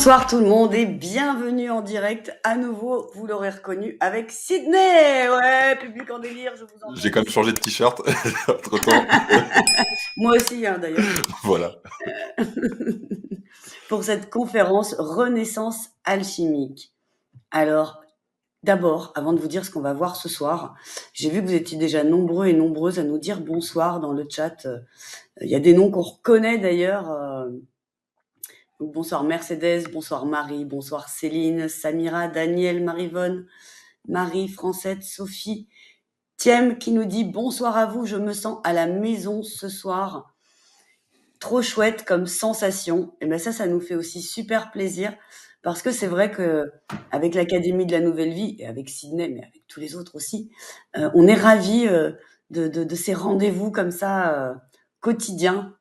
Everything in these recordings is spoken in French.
Bonsoir tout le monde et bienvenue en direct à nouveau, vous l'aurez reconnu, avec Sydney. Ouais, public en délire, je vous entends J'ai quand même d'ici. changé de t-shirt entre-temps. Moi aussi, hein, d'ailleurs. Voilà. Pour cette conférence Renaissance alchimique. Alors, d'abord, avant de vous dire ce qu'on va voir ce soir, j'ai vu que vous étiez déjà nombreux et nombreuses à nous dire bonsoir dans le chat. Il y a des noms qu'on reconnaît d'ailleurs. Donc, bonsoir Mercedes, bonsoir Marie, bonsoir Céline, Samira, Daniel, Marivonne, Marie, Francette, Sophie, Thiem qui nous dit bonsoir à vous, je me sens à la maison ce soir. Trop chouette comme sensation. Et bien ça nous fait aussi super plaisir parce que c'est vrai que avec l'Académie de la Nouvelle Vie et avec Sydney, mais avec tous les autres aussi, on est ravis de ces rendez-vous comme ça quotidiens.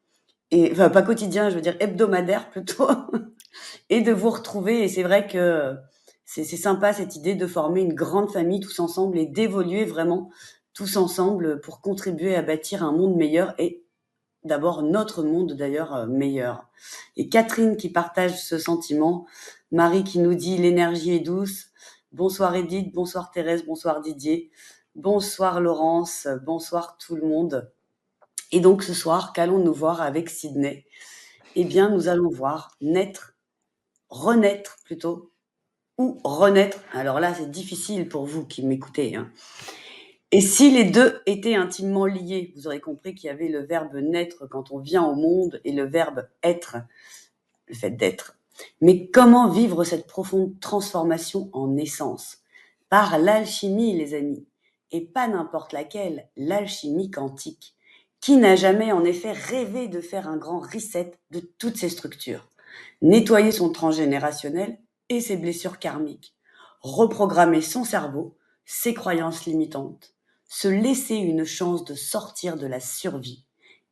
Et, enfin, pas quotidien, je veux dire hebdomadaire plutôt, et de vous retrouver. Et c'est vrai que c'est sympa cette idée de former une grande famille tous ensemble et d'évoluer vraiment tous ensemble pour contribuer à bâtir un monde meilleur et d'abord notre monde d'ailleurs meilleur. Et Catherine qui partage ce sentiment, Marie qui nous dit l'énergie est douce, bonsoir Edith, bonsoir Thérèse, bonsoir Didier, bonsoir Laurence, bonsoir tout le monde. Et donc ce soir, qu'allons-nous voir avec Sydney? Eh bien, nous allons voir renaître plutôt, ou renaître. Alors là, c'est difficile pour vous qui m'écoutez, hein. Et si les deux étaient intimement liés, vous aurez compris qu'il y avait le verbe naître quand on vient au monde et le verbe être, le fait d'être. Mais comment vivre cette profonde transformation en essence? Par l'alchimie, les amis. Et pas n'importe laquelle, l'alchimie quantique. Qui n'a jamais en effet rêvé de faire un grand reset de toutes ces structures? Nettoyer son transgénérationnel et ses blessures karmiques. Reprogrammer son cerveau, ses croyances limitantes. Se laisser une chance de sortir de la survie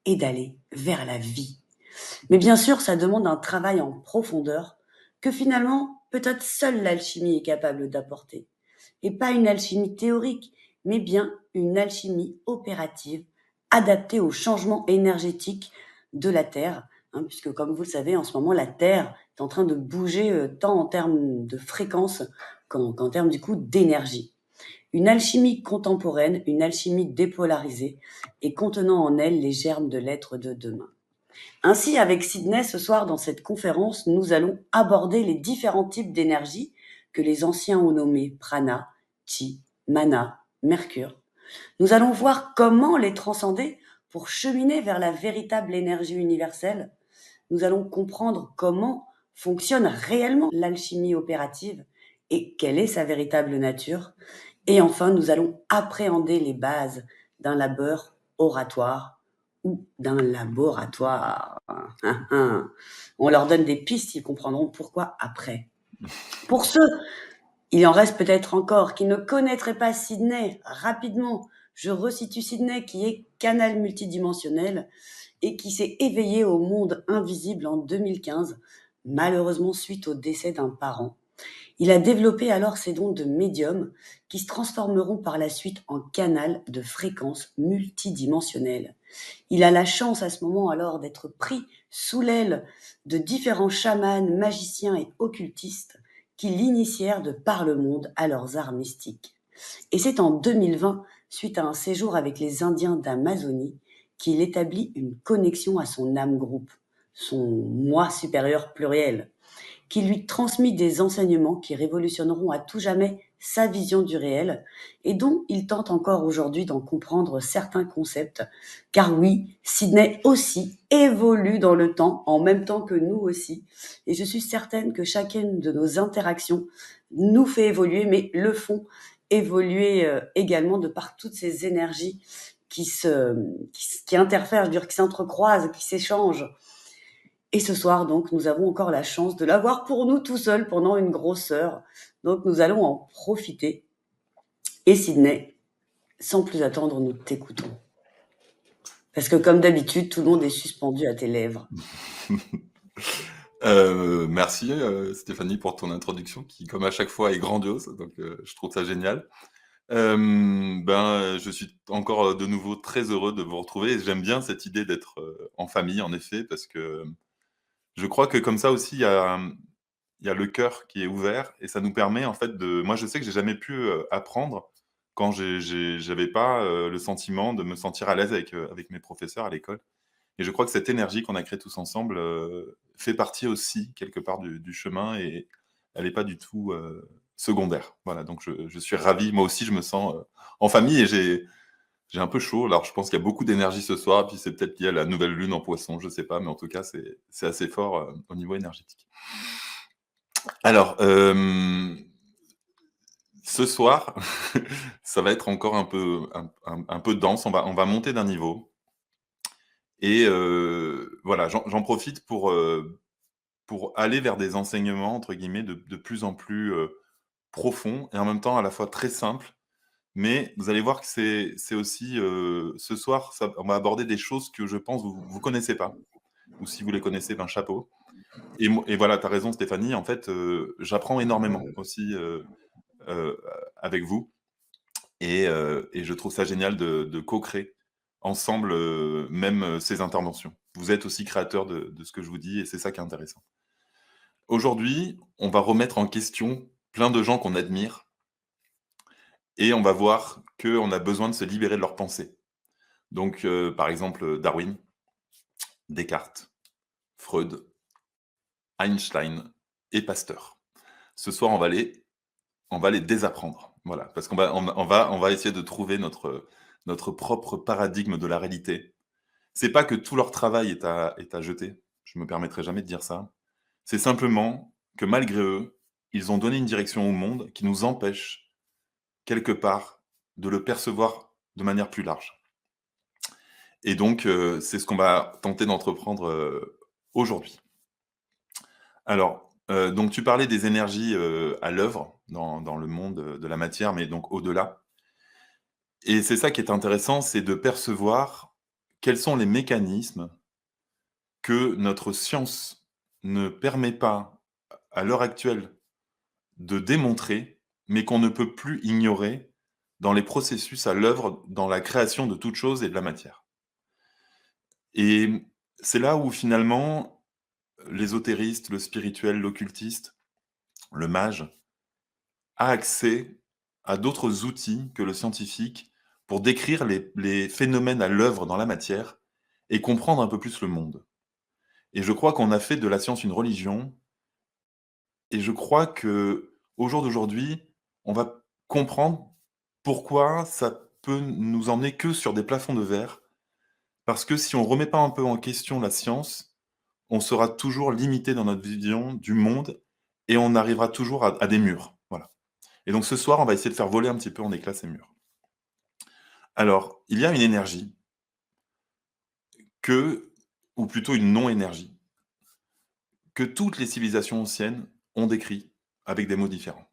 et d'aller vers la vie. Mais bien sûr, ça demande un travail en profondeur que finalement, peut-être seule l'alchimie est capable d'apporter. Et pas une alchimie théorique, mais bien une alchimie opérative, adaptée aux changements énergétiques de la Terre, hein, puisque comme vous le savez, en ce moment, la Terre est en train de bouger tant en termes de fréquence qu'en termes du coup d'énergie. Une alchimie contemporaine, une alchimie dépolarisée et contenant en elle les germes de l'être de demain. Ainsi, avec Sydney, ce soir, dans cette conférence, nous allons aborder les différents types d'énergie que les anciens ont nommés prana, chi, mana, mercure. Nous allons voir comment les transcender pour cheminer vers la véritable énergie universelle. Nous allons comprendre comment fonctionne réellement l'alchimie opérative et quelle est sa véritable nature. Et enfin, nous allons appréhender les bases d'un labeur oratoire ou d'un laboratoire. On leur donne des pistes, ils comprendront pourquoi après. Pour ceux, il en reste peut-être encore, qui ne connaîtraient pas Sydney, rapidement, je resitue Sydney qui est canal multidimensionnel et qui s'est éveillé au monde invisible en 2015, malheureusement suite au décès d'un parent. Il a développé alors ses dons de médium qui se transformeront par la suite en canal de fréquences multidimensionnelles. Il a la chance à ce moment alors d'être pris sous l'aile de différents chamans, magiciens et occultistes qui l'initièrent de par le monde à leurs arts mystiques. Et c'est en 2020, suite à un séjour avec les Indiens d'Amazonie, qu'il établit une connexion à son âme groupe, son moi supérieur pluriel, qui lui transmit des enseignements qui révolutionneront à tout jamais sa vision du réel et dont il tente encore aujourd'hui d'en comprendre certains concepts. Car oui, Sydney aussi évolue dans le temps, en même temps que nous aussi. Et je suis certaine que chacune de nos interactions nous fait évoluer, mais le font évoluer également de par toutes ces énergies qui interfèrent, je veux dire, qui s'entrecroisent, qui s'échangent. Et ce soir, donc, nous avons encore la chance de l'avoir pour nous tout seul pendant une grosse heure. Donc, nous allons en profiter. Et Sydney, sans plus attendre, nous t'écoutons. Parce que comme d'habitude, tout le monde est suspendu à tes lèvres. Merci Stéphanie pour ton introduction qui, comme à chaque fois, est grandiose. Donc, je trouve ça génial. Je suis encore de nouveau très heureux de vous retrouver. Et j'aime bien cette idée d'être en famille, en effet, parce que je crois que comme ça aussi, il y a il y a le cœur qui est ouvert et ça nous permet en fait de moi je sais que j'ai jamais pu, apprendre quand j'avais pas, le sentiment de me sentir à l'aise avec mes professeurs à l'école et je crois que cette énergie qu'on a créée tous ensemble, fait partie aussi quelque part du chemin et elle est pas du tout, secondaire. Voilà, donc je suis ravi. Moi aussi je me sens, en famille et j'ai un peu chaud. Alors je pense qu'il y a beaucoup d'énergie ce soir, puis c'est peut-être lié à la nouvelle lune en Poisson, je sais pas, mais en tout cas c'est assez fort, au niveau énergétique. Alors, ce soir, ça va être encore un peu dense. On va monter d'un niveau et voilà, j'en profite pour aller vers des enseignements entre guillemets de plus en plus, profonds et en même temps à la fois très simples. Mais vous allez voir que c'est aussi, ce soir, on va aborder des choses que je pense vous connaissez pas ou si vous les connaissez, ben chapeau et voilà, tu as raison Stéphanie, en fait, j'apprends énormément aussi, avec vous et je trouve ça génial de co-créer ensemble, même, ces interventions. Vous êtes aussi créateur de ce que je vous dis et c'est ça qui est intéressant. Aujourd'hui, on va remettre en question plein de gens qu'on admire et on va voir qu'on a besoin de se libérer de leurs pensées. Donc, par exemple, Darwin, Descartes, Freud, Einstein et Pasteur. Ce soir, on va les désapprendre. Voilà, parce qu'on va essayer de trouver notre propre paradigme de la réalité. C'est pas que tout leur travail est à jeter, je me permettrai jamais de dire ça. C'est simplement que malgré eux, ils ont donné une direction au monde qui nous empêche, quelque part, de le percevoir de manière plus large. Et donc, c'est ce qu'on va tenter d'entreprendre, aujourd'hui. Alors, donc tu parlais des énergies, à l'œuvre dans le monde, de la matière, mais donc au-delà. Et c'est ça qui est intéressant, c'est de percevoir quels sont les mécanismes que notre science ne permet pas, à l'heure actuelle, de démontrer, mais qu'on ne peut plus ignorer dans les processus à l'œuvre dans la création de toute chose et de la matière. Et c'est là où finalement l'ésotériste, le spirituel, l'occultiste, le mage a accès à d'autres outils que le scientifique pour décrire les phénomènes à l'œuvre dans la matière et comprendre un peu plus le monde. Et je crois qu'on a fait de la science une religion et je crois qu'au jour d'aujourd'hui, on va comprendre pourquoi ça peut nous emmener que sur des plafonds de verre. Parce que si on remet pas un peu en question la science, on sera toujours limité dans notre vision du monde et on arrivera toujours à des murs. Voilà. Et donc ce soir, on va essayer de faire voler un petit peu en éclats ces murs. Alors, il y a une énergie que ou plutôt une non-énergie, que toutes les civilisations anciennes ont décrit avec des mots différents.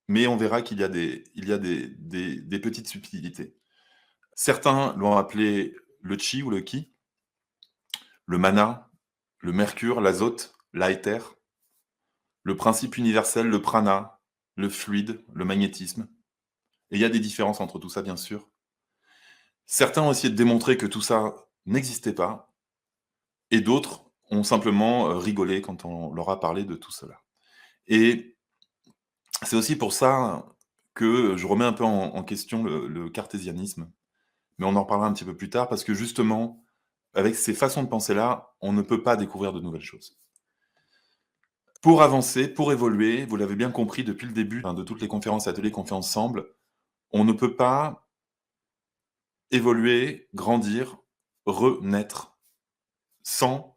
Mais on verra qu'il y a des petites subtilités. Certains l'ont appelé le chi ou le ki, le mana, le mercure, l'azote, l'aéther, le principe universel, le prana, le fluide, le magnétisme. Et il y a des différences entre tout ça, bien sûr. Certains ont essayé de démontrer que tout ça n'existait pas, et d'autres ont simplement rigolé quand on leur a parlé de tout cela. Et c'est aussi pour ça que je remets un peu en question le cartésianisme, mais on en reparlera un petit peu plus tard, parce que justement, avec ces façons de penser-là, on ne peut pas découvrir de nouvelles choses. Pour avancer, pour évoluer, vous l'avez bien compris depuis le début, hein, de toutes les conférences, ateliers qu'on fait ensemble, on ne peut pas évoluer, grandir, renaître sans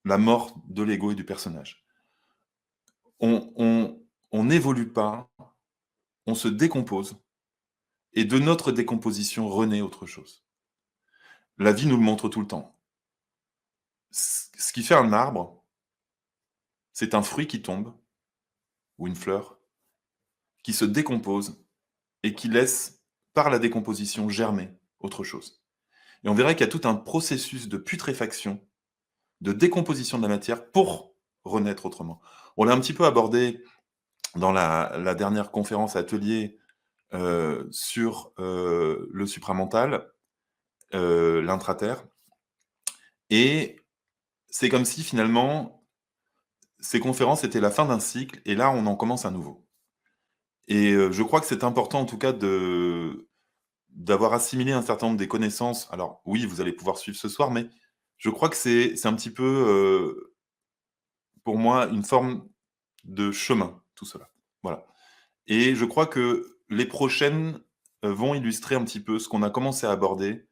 la mort de l'ego et du personnage. On n'évolue pas, on se décompose et de notre décomposition renaît autre chose. La vie nous le montre tout le temps. Ce qui fait un arbre, c'est un fruit qui tombe ou une fleur qui se décompose et qui laisse, par la décomposition, germer autre chose. Et on verra qu'il y a tout un processus de putréfaction, de décomposition de la matière pour renaître autrement. On l'a un petit peu abordé dans la dernière conférence atelier sur le supramental, l'intraterre. Et c'est comme si finalement, ces conférences étaient la fin d'un cycle et là, on en commence un nouveau. Et je crois que c'est important en tout cas d'avoir assimilé un certain nombre des connaissances. Alors oui, vous allez pouvoir suivre ce soir, mais je crois que c'est un petit peu, pour moi, une forme de chemin, tout cela. Voilà. Et je crois que les prochaines, vont illustrer un petit peu ce qu'on a commencé à aborder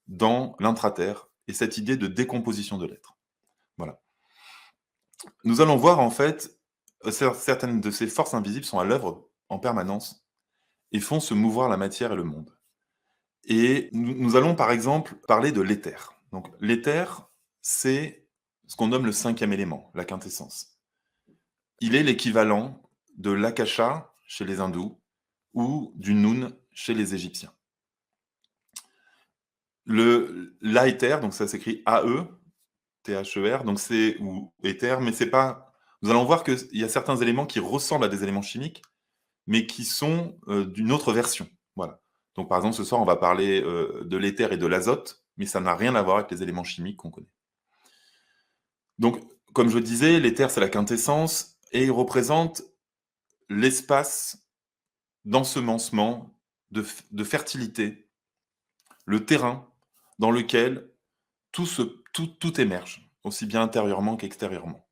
dans l'intraterre et cette idée de décomposition de l'être. Voilà. Nous allons voir en fait, certaines de ces forces invisibles sont à l'œuvre en permanence et font se mouvoir la matière et le monde. Et nous allons par exemple parler de l'éther. Donc l'éther, c'est ce qu'on nomme le 5e élément, la quintessence. Il est l'équivalent de l'akasha chez les hindous ou du noun chez les égyptiens. L'aéther, donc ça s'écrit A-E-T-H-E-R, donc c'est ou éther, mais c'est pas. Nous allons voir qu'il y a certains éléments qui ressemblent à des éléments chimiques, mais qui sont d'une autre version. Voilà. Donc par exemple, ce soir, on va parler de l'éther et de l'azote, mais ça n'a rien à voir avec les éléments chimiques qu'on connaît. Donc, comme je disais, l'éther, c'est la quintessence, et il représente l'espace d'ensemencement, de fertilité, le terrain dans lequel tout émerge, aussi bien intérieurement qu'extérieurement.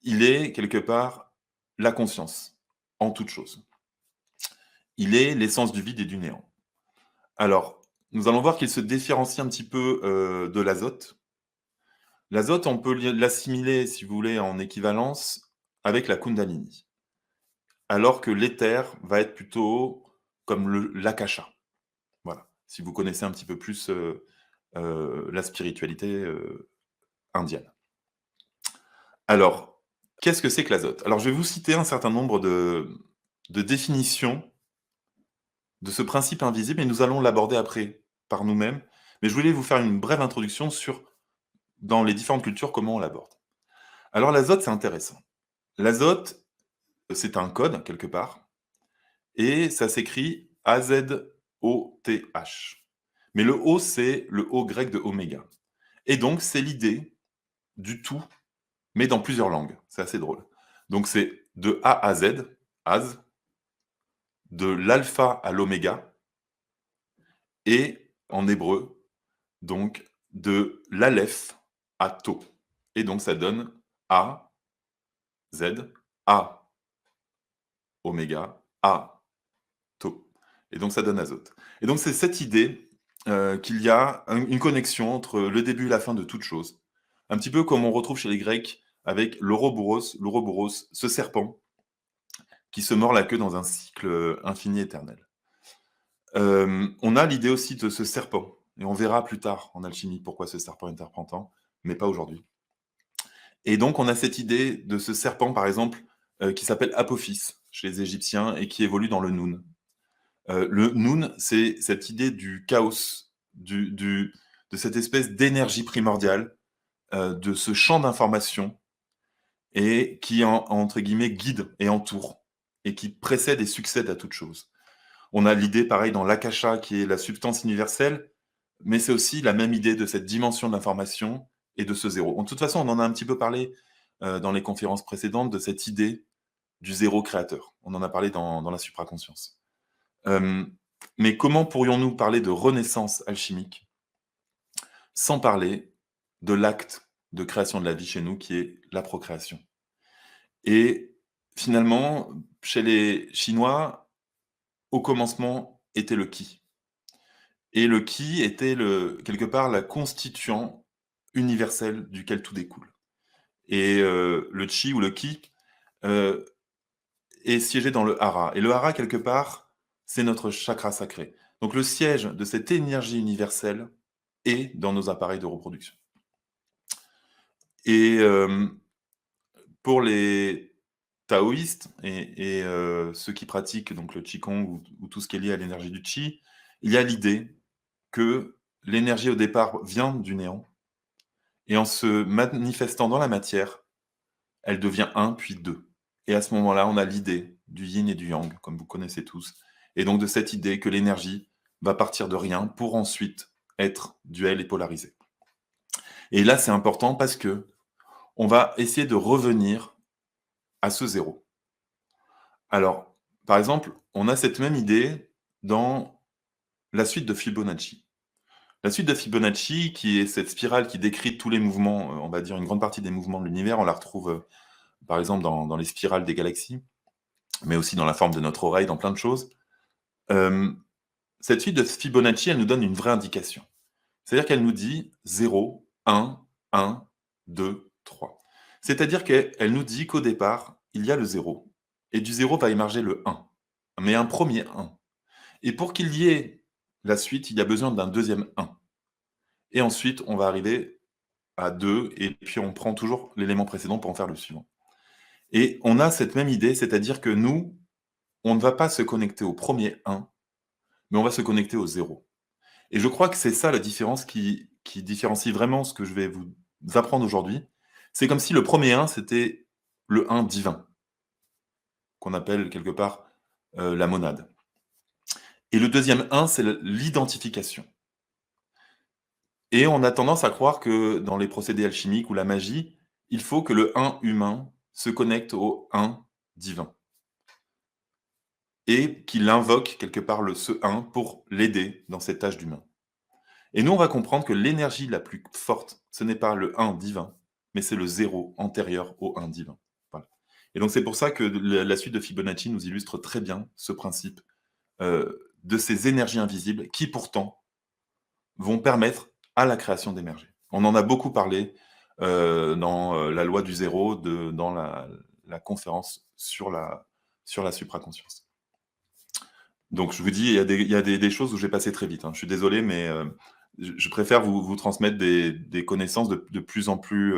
Il est, quelque part, la conscience, en toute chose. Il est l'essence du vide et du néant. Alors, nous allons voir qu'il se différencie un petit peu de l'azote. L'azote, on peut l'assimiler, si vous voulez, en équivalence avec la Kundalini. Alors que l'éther va être plutôt comme l'akasha. Voilà. Si vous connaissez un petit peu plus la spiritualité indienne. Alors, qu'est-ce que c'est que l'azote? Alors, je vais vous citer un certain nombre de définitions de ce principe invisible et nous allons l'aborder après par nous-mêmes. Mais je voulais vous faire une brève introduction sur, dans les différentes cultures, comment on l'aborde. Alors, l'azote, c'est intéressant. L'azote, c'est un code, quelque part, et ça s'écrit A-Z-O-T-H. Mais le O, c'est le O grec de oméga. Et donc, c'est l'idée du tout, mais dans plusieurs langues. C'est assez drôle. Donc, c'est de A à Z, Az, de l'alpha à l'oméga, et en hébreu, donc de l'aleph à tau. Et donc, ça donne A, Z, A, oméga, A, tau. Et donc, ça donne azote. Et donc, c'est cette idée qu'il y a une connexion entre le début et la fin de toute chose. Un petit peu comme on retrouve chez les Grecs avec l'ouroboros, ce serpent qui se mord la queue dans un cycle infini éternel. On a l'idée aussi de ce serpent, et on verra plus tard en alchimie pourquoi ce serpent est serpentant, mais pas aujourd'hui. Et donc, on a cette idée de ce serpent, par exemple, qui s'appelle Apophis chez les Égyptiens et qui évolue dans le Noun. Le Noun, c'est cette idée du chaos, de cette espèce d'énergie primordiale, de ce champ d'information, et qui, entre guillemets, guide et entoure, et qui précède et succède à toute chose. On a l'idée, pareil, dans l'akasha, qui est la substance universelle, mais c'est aussi la même idée de cette dimension de l'information et de ce zéro. De toute façon, on en a un petit peu parlé dans les conférences précédentes, de cette idée du zéro créateur. On en a parlé dans la supraconscience. Mais comment pourrions-nous parler de renaissance alchimique sans parler de l'acte de création de la vie chez nous, qui est la procréation? Et finalement, chez les Chinois, au commencement était le qi. Et le qi était quelque part la constituant universelle duquel tout découle. Et le chi ou le qi euh, est siégé dans le hara. Et le hara, quelque part, c'est notre chakra sacré. Donc le siège de cette énergie universelle est dans nos appareils de reproduction. Et pour les taoïstes et ceux qui pratiquent donc le qigong ou tout ce qui est lié à l'énergie du qi, il y a l'idée que l'énergie au départ vient du néant, et en se manifestant dans la matière, elle devient un puis deux. Et à ce moment-là, on a l'idée du yin et du yang, comme vous connaissez tous, et donc de cette idée que l'énergie va partir de rien pour ensuite être duelle et polarisée. Et là, c'est important parce que on va essayer de revenir à ce zéro. Alors, par exemple, on a cette même idée dans la suite de Fibonacci. La suite de Fibonacci, qui est cette spirale qui décrit tous les mouvements, on va dire une grande partie des mouvements de l'univers, on la retrouve, par exemple dans les spirales des galaxies, mais aussi dans la forme de notre oreille, dans plein de choses. Hem, Cette suite de Fibonacci, elle nous donne une vraie indication. C'est-à-dire qu'elle nous dit 0, 1, 1, 2, 3. C'est-à-dire qu'elle nous dit qu'au départ, il y a le 0 et du 0 va émerger le 1, mais un premier 1. Et pour qu'il y ait la suite, il y a besoin d'un deuxième 1 et ensuite on va arriver à 2 et puis on prend toujours l'élément précédent pour en faire le suivant. Et on a cette même idée, c'est-à-dire que nous, on ne va pas se connecter au premier 1, mais on va se connecter au 0. Et je crois que c'est ça la différence qui différencie vraiment ce que je vais vous apprendre aujourd'hui. C'est comme si le premier 1, c'était le 1 divin, qu'on appelle quelque part, la monade. Et le deuxième 1, c'est l'identification. Et on a tendance à croire que dans les procédés alchimiques ou la magie, il faut que le 1 humain se connecte au 1 divin et qu'il invoque quelque part ce 1 pour l'aider dans cette tâche d'humain. Et nous, on va comprendre que l'énergie la plus forte, ce n'est pas le 1 divin, mais c'est le 0 antérieur au 1 divin. Voilà. Et donc c'est pour ça que la suite de Fibonacci nous illustre très bien ce principe de ces énergies invisibles qui pourtant vont permettre à la création d'émerger. On en a beaucoup parlé dans la loi du zéro, dans la conférence sur la supraconscience. Donc je vous dis, il y a des choses où j'ai passé très vite, hein. Je suis désolé, mais je préfère vous transmettre des connaissances de plus en plus,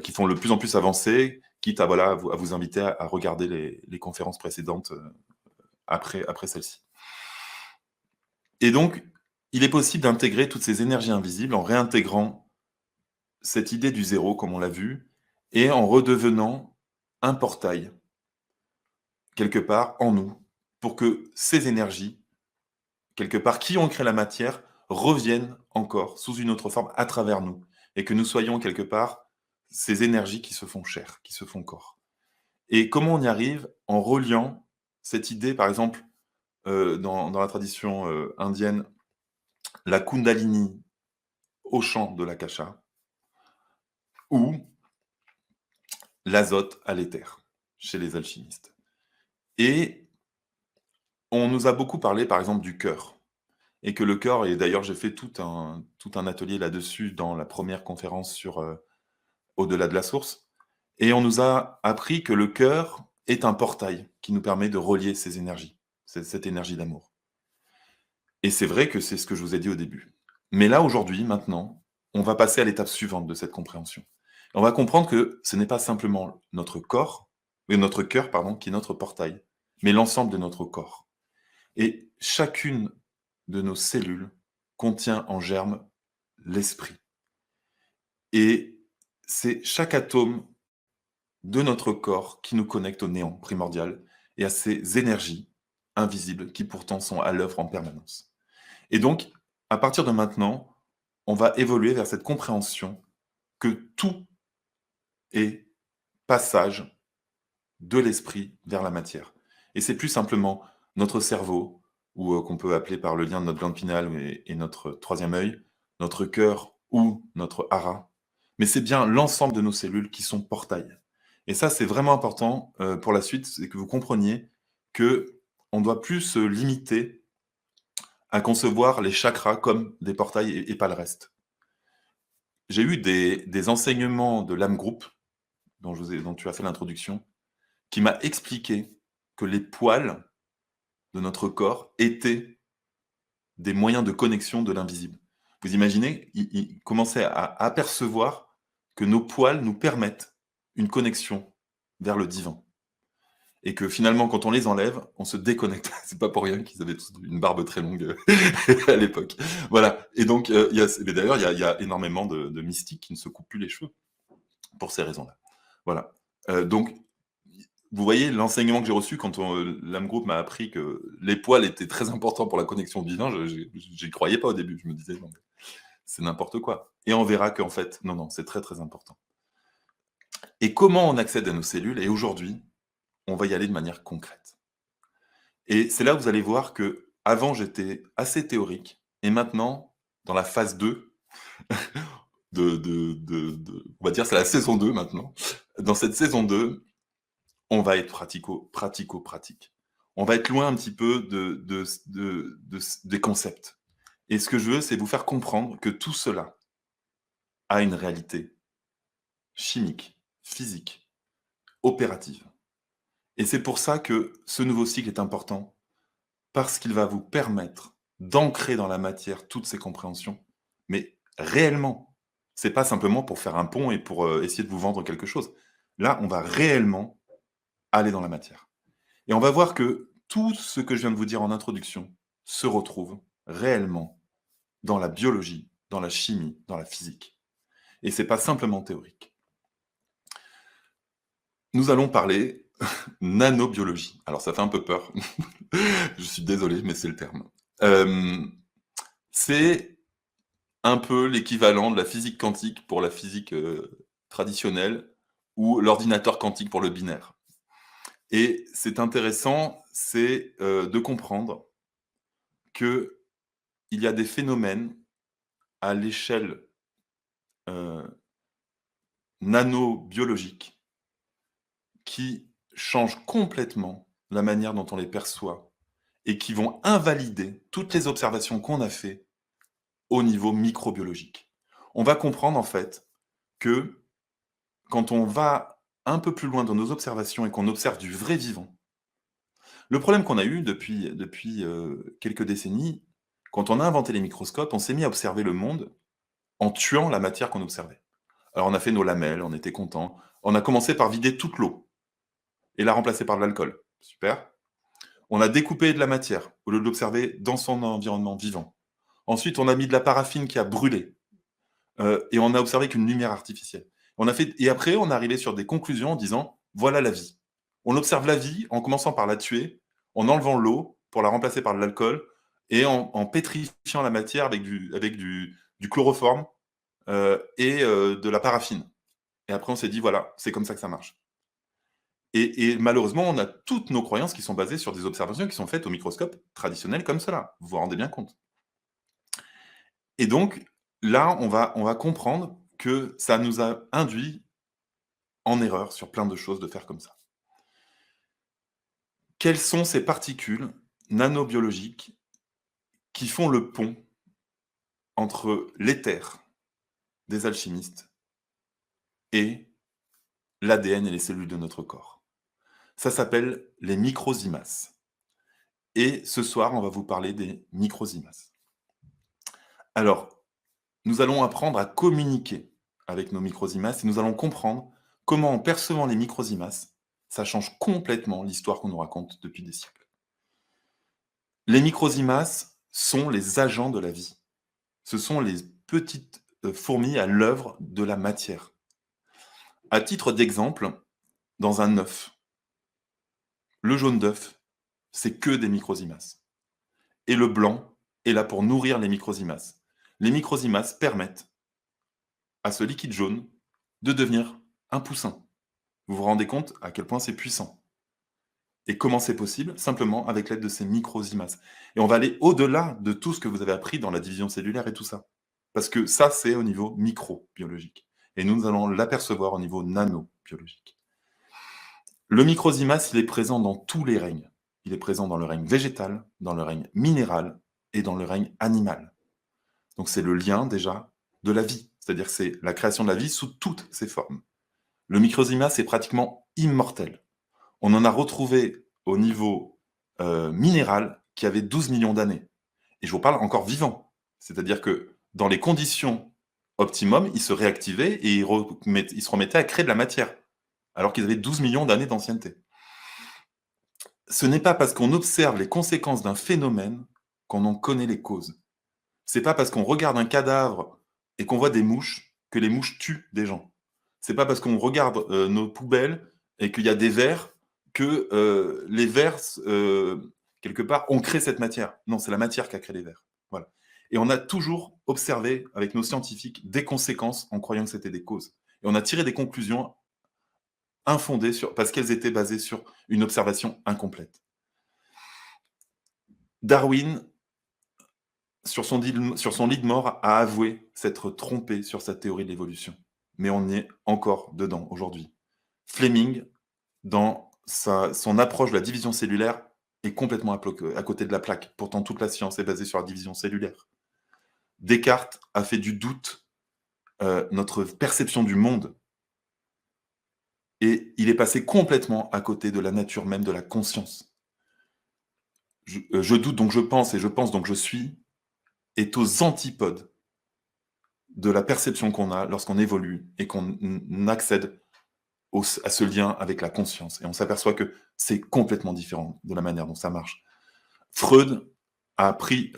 qui font de plus en plus avancer, quitte à, voilà, à vous inviter à regarder les conférences précédentes après celle-ci. Et donc, il est possible d'intégrer toutes ces énergies invisibles en réintégrant cette idée du zéro, comme on l'a vu, et en redevenant un portail, quelque part, en nous, pour que ces énergies, quelque part, qui ont créé la matière, reviennent encore sous une autre forme à travers nous, et que nous soyons, quelque part, ces énergies qui se font chair, qui se font corps. Et comment on y arrive? En reliant cette idée, par exemple, dans la tradition indienne, la Kundalini au champ de l'Akasha, ou l'azote à l'éther, chez les alchimistes. Et on nous a beaucoup parlé, par exemple, du cœur. Et que le cœur, et d'ailleurs j'ai fait tout un atelier là-dessus dans la première conférence sur Au-delà de la source. Et on nous a appris que le cœur est un portail qui nous permet de relier ces énergies, cette énergie d'amour. Et c'est vrai que c'est ce que je vous ai dit au début. Mais là, aujourd'hui, maintenant, on va passer à l'étape suivante de cette compréhension. On va comprendre que ce n'est pas simplement notre corps, mais notre cœur, pardon, qui est notre portail, mais l'ensemble de notre corps. Et chacune de nos cellules contient en germe l'esprit. Et c'est chaque atome de notre corps qui nous connecte au néant primordial et à ces énergies invisibles qui pourtant sont à l'œuvre en permanence. Et donc, à partir de maintenant, on va évoluer vers cette compréhension que tout est passage de l'esprit vers la matière. Et c'est plus simplement notre cerveau, ou qu'on peut appeler par le lien de notre glande pinale et notre troisième œil, notre cœur ou notre hara, mais c'est bien l'ensemble de nos cellules qui sont portails. Et ça, c'est vraiment important pour la suite, c'est que vous compreniez que on doit plus se limiter à concevoir les chakras comme des portails et pas le reste. J'ai eu des enseignements de l'âme groupe, dont tu as fait l'introduction, qui m'a expliqué que les poils de notre corps étaient des moyens de connexion de l'invisible. Vous imaginez, il commençait à apercevoir que nos poils nous permettent une connexion vers le divin. Et que finalement, quand on les enlève, on se déconnecte. C'est pas pour rien qu'ils avaient tous une barbe très longue à l'époque. Voilà. Et donc, mais d'ailleurs, il y a énormément de mystiques qui ne se coupent plus les cheveux pour ces raisons-là. Voilà. Donc, vous voyez l'enseignement que j'ai reçu quand l'âme groupe m'a appris que les poils étaient très importants pour la connexion au divin. J'y croyais pas au début. Je me disais, non, c'est n'importe quoi. Et on verra qu'en fait, non, c'est très, très important. Et comment on accède à nos cellules? Et aujourd'hui, on va y aller de manière concrète. Et c'est là où vous allez voir que avant j'étais assez théorique et maintenant, dans la phase 2 on va dire c'est la saison 2 maintenant. Dans cette saison 2, on va être pratico-pratique. On va être loin un petit peu des concepts. Et ce que je veux, c'est vous faire comprendre que tout cela a une réalité chimique, physique, opérative. Et c'est pour ça que ce nouveau cycle est important, parce qu'il va vous permettre d'ancrer dans la matière toutes ces compréhensions, mais réellement. C'est pas simplement pour faire un pont et pour essayer de vous vendre quelque chose. Là, on va réellement aller dans la matière. Et on va voir que tout ce que je viens de vous dire en introduction se retrouve réellement dans la biologie, dans la chimie, dans la physique. Et c'est pas simplement théorique. Nous allons parler nanobiologie. Alors ça fait un peu peur. Je suis désolé, mais c'est le terme. C'est un peu l'équivalent de la physique quantique pour la physique traditionnelle ou l'ordinateur quantique pour le binaire. Et c'est intéressant, c'est de comprendre qu'il y a des phénomènes à l'échelle nanobiologique qui changent complètement la manière dont on les perçoit et qui vont invalider toutes les observations qu'on a faites au niveau microbiologique. On va comprendre en fait que quand on va un peu plus loin dans nos observations et qu'on observe du vrai vivant, le problème qu'on a eu depuis quelques décennies, quand on a inventé les microscopes, on s'est mis à observer le monde en tuant la matière qu'on observait. Alors on a fait nos lamelles, on était contents. On a commencé par vider toute l'eau et la remplacer par de l'alcool. Super. On a découpé de la matière au lieu de l'observer dans son environnement vivant. Ensuite, on a mis de la paraffine qui a brûlé et on a observé qu'une lumière artificielle. Et après, on est arrivé sur des conclusions en disant voilà la vie. On observe la vie en commençant par la tuer, en enlevant l'eau pour la remplacer par de l'alcool et en pétrifiant la matière avec du chloroforme et de la paraffine. Et après, on s'est dit voilà, c'est comme ça que ça marche. Et malheureusement, on a toutes nos croyances qui sont basées sur des observations qui sont faites au microscope traditionnel comme cela. Vous vous rendez bien compte. Et donc, là, on va comprendre que ça nous a induit en erreur sur plein de choses de faire comme ça. Quelles sont ces particules nanobiologiques qui font le pont entre l'éther des alchimistes et l'ADN et les cellules de notre corps? Ça s'appelle les microzymas. Et ce soir, on va vous parler des microzymas. Alors, nous allons apprendre à communiquer avec nos microzymas et nous allons comprendre comment, en percevant les microzymas, ça change complètement l'histoire qu'on nous raconte depuis des siècles. Les microzymas sont les agents de la vie. Ce sont les petites fourmis à l'œuvre de la matière. À titre d'exemple, dans un œuf, le jaune d'œuf, c'est que des microzymas. Et le blanc est là pour nourrir les microzymas. Les microzymas permettent à ce liquide jaune de devenir un poussin. Vous vous rendez compte à quel point c'est puissant. Et comment c'est possible? Simplement avec l'aide de ces microzymas. Et on va aller au-delà de tout ce que vous avez appris dans la division cellulaire et tout ça. Parce que ça, c'est au niveau microbiologique. Et nous allons l'apercevoir au niveau nanobiologique. Le microzymas, il est présent dans tous les règnes. Il est présent dans le règne végétal, dans le règne minéral et dans le règne animal. Donc c'est le lien déjà de la vie. C'est-à-dire que c'est la création de la vie sous toutes ses formes. Le microzymas est pratiquement immortel. On en a retrouvé au niveau minéral qui avait 12 millions d'années. Et je vous parle encore vivant. C'est-à-dire que dans les conditions optimum, ils se réactivaient et ils se remettaient à créer de la matière, alors qu'ils avaient 12 millions d'années d'ancienneté. Ce n'est pas parce qu'on observe les conséquences d'un phénomène qu'on en connaît les causes. C'est pas parce qu'on regarde un cadavre et qu'on voit des mouches que les mouches tuent des gens. C'est pas parce qu'on regarde nos poubelles et qu'il y a des vers que les vers, quelque part, ont créé cette matière. Non, c'est la matière qui a créé les vers. Voilà. Et on a toujours observé avec nos scientifiques des conséquences en croyant que c'était des causes. Et on a tiré des conclusions infondées parce qu'elles étaient basées sur une observation incomplète. Darwin, sur son lit de mort, a avoué s'être trompé sur sa théorie de l'évolution. Mais on est encore dedans aujourd'hui. Fleming, dans son approche de la division cellulaire, est complètement à côté de la plaque. Pourtant, toute la science est basée sur la division cellulaire. Descartes a fait du doute notre perception du monde. Et il est passé complètement à côté de la nature même de la conscience. Je doute donc je pense, et je pense donc je suis, est aux antipodes de la perception qu'on a lorsqu'on évolue et qu'on accède à ce lien avec la conscience. Et on s'aperçoit que c'est complètement différent de la manière dont ça marche. Freud a pris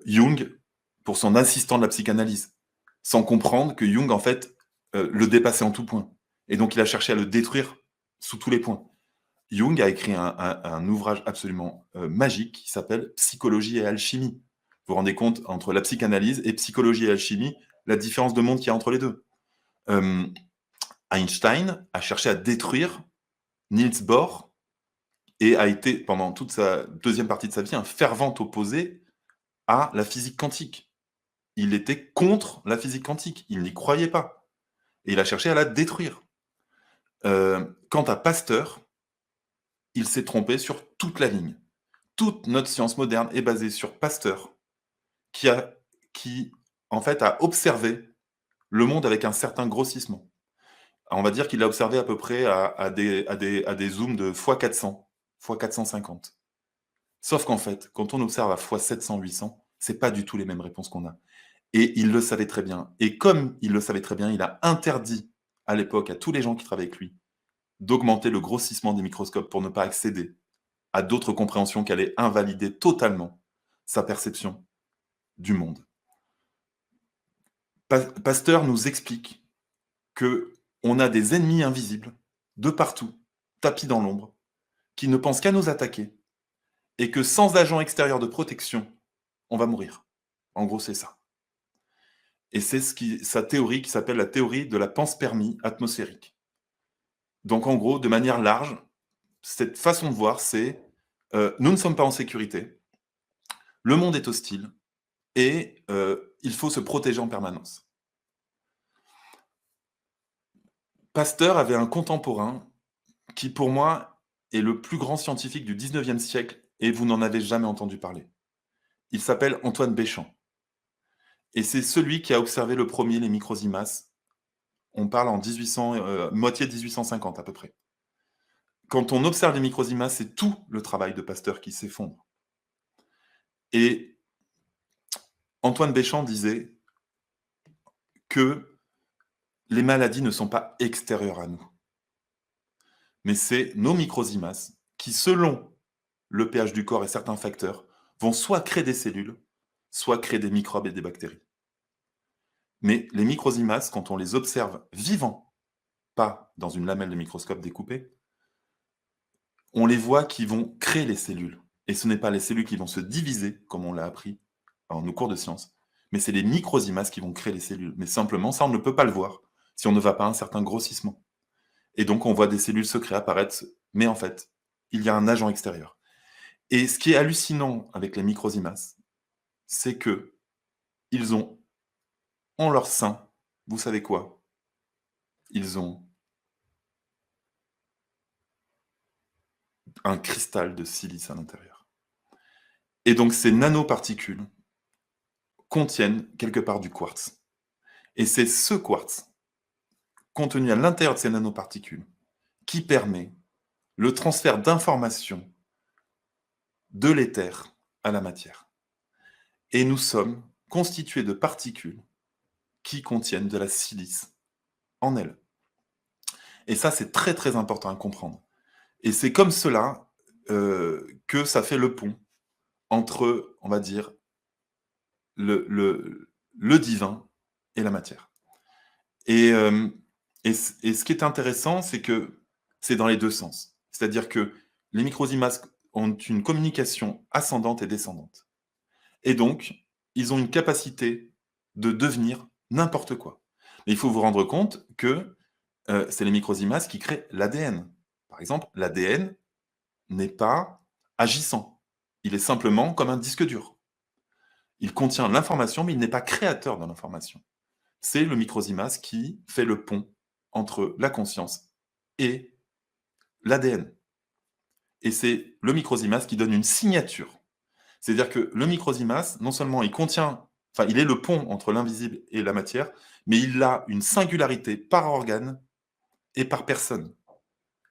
Jung pour son assistant de la psychanalyse, sans comprendre que Jung, en fait, le dépassait en tout point. Et donc, il a cherché à le détruire sous tous les points. Jung a écrit un ouvrage absolument magique qui s'appelle « Psychologie et alchimie ». Vous vous rendez compte, entre la psychanalyse et psychologie et alchimie, la différence de monde qu'il y a entre les deux. Einstein a cherché à détruire Niels Bohr et a été, pendant toute sa deuxième partie de sa vie, un fervent opposé à la physique quantique. Il était contre la physique quantique, il n'y croyait pas. Et il a cherché à la détruire. Quant à Pasteur, il s'est trompé sur toute la ligne. Toute notre science moderne est basée sur Pasteur, qui en fait, a observé le monde avec un certain grossissement. On va dire qu'il l'a observé à peu près à des zooms de x400, x450. Sauf qu'en fait, quand on observe à x700, 800, c'est pas du tout les mêmes réponses qu'on a. Et il le savait très bien. Et comme il le savait très bien, il a interdit à l'époque à tous les gens qui travaillaient avec lui d'augmenter le grossissement des microscopes pour ne pas accéder à d'autres compréhensions qui allaient invalider totalement sa perception du monde. Pasteur nous explique qu'on a des ennemis invisibles de partout, tapis dans l'ombre, qui ne pensent qu'à nous attaquer, et que sans agent extérieur de protection, on va mourir. En gros, c'est ça. Et c'est sa théorie qui s'appelle la théorie de la panspermie atmosphérique. Donc en gros, de manière large, cette façon de voir, c'est nous ne sommes pas en sécurité, le monde est hostile, et il faut se protéger en permanence. Pasteur avait un contemporain qui, pour moi, est le plus grand scientifique du 19e siècle, et vous n'en avez jamais entendu parler. Il s'appelle Antoine Béchamp. Et c'est celui qui a observé le premier les microsimas. On parle en moitié 1850 à peu près. Quand on observe les microsimas, c'est tout le travail de Pasteur qui s'effondre. Et Antoine Béchamp disait que les maladies ne sont pas extérieures à nous, mais c'est nos microsimas qui, selon le pH du corps et certains facteurs, vont soit créer des cellules, soit créer des microbes et des bactéries. Mais les microsimas, quand on les observe vivants, pas dans une lamelle de microscope découpée, on les voit qui vont créer les cellules. Et ce n'est pas les cellules qui vont se diviser, comme on l'a appris en nos cours de sciences, mais c'est les microsimas qui vont créer les cellules. Mais simplement, ça, on ne peut pas le voir si on ne va pas à un certain grossissement. Et donc, on voit des cellules secrètes apparaître, mais en fait, il y a un agent extérieur. Et ce qui est hallucinant avec les microsimas, c'est que ils ont en leur sein, vous savez quoi? Ils ont un cristal de silice à l'intérieur. Et donc, ces nanoparticules contiennent quelque part du quartz. Et c'est ce quartz, contenu à l'intérieur de ces nanoparticules, qui permet le transfert d'informations de l'éther à la matière. Et nous sommes constitués de particules qui contiennent de la silice en elles. Et ça, c'est très très important à comprendre. Et c'est comme cela que ça fait le pont entre, on va dire, le divin et la matière. Et ce qui est intéressant, c'est que c'est dans les deux sens. C'est-à-dire que les microsimas ont une communication ascendante et descendante. Et donc, ils ont une capacité de devenir n'importe quoi. Mais il faut vous rendre compte que c'est les microsimas qui créent l'ADN. Par exemple, l'ADN n'est pas agissant. Il est simplement comme un disque dur. Il contient l'information, mais il n'est pas créateur de l'information. C'est le microsimas qui fait le pont entre la conscience et l'ADN. Et c'est le microsimas qui donne une signature. C'est-à-dire que le microsimas, non seulement il est le pont entre l'invisible et la matière, mais il a une singularité par organe et par personne.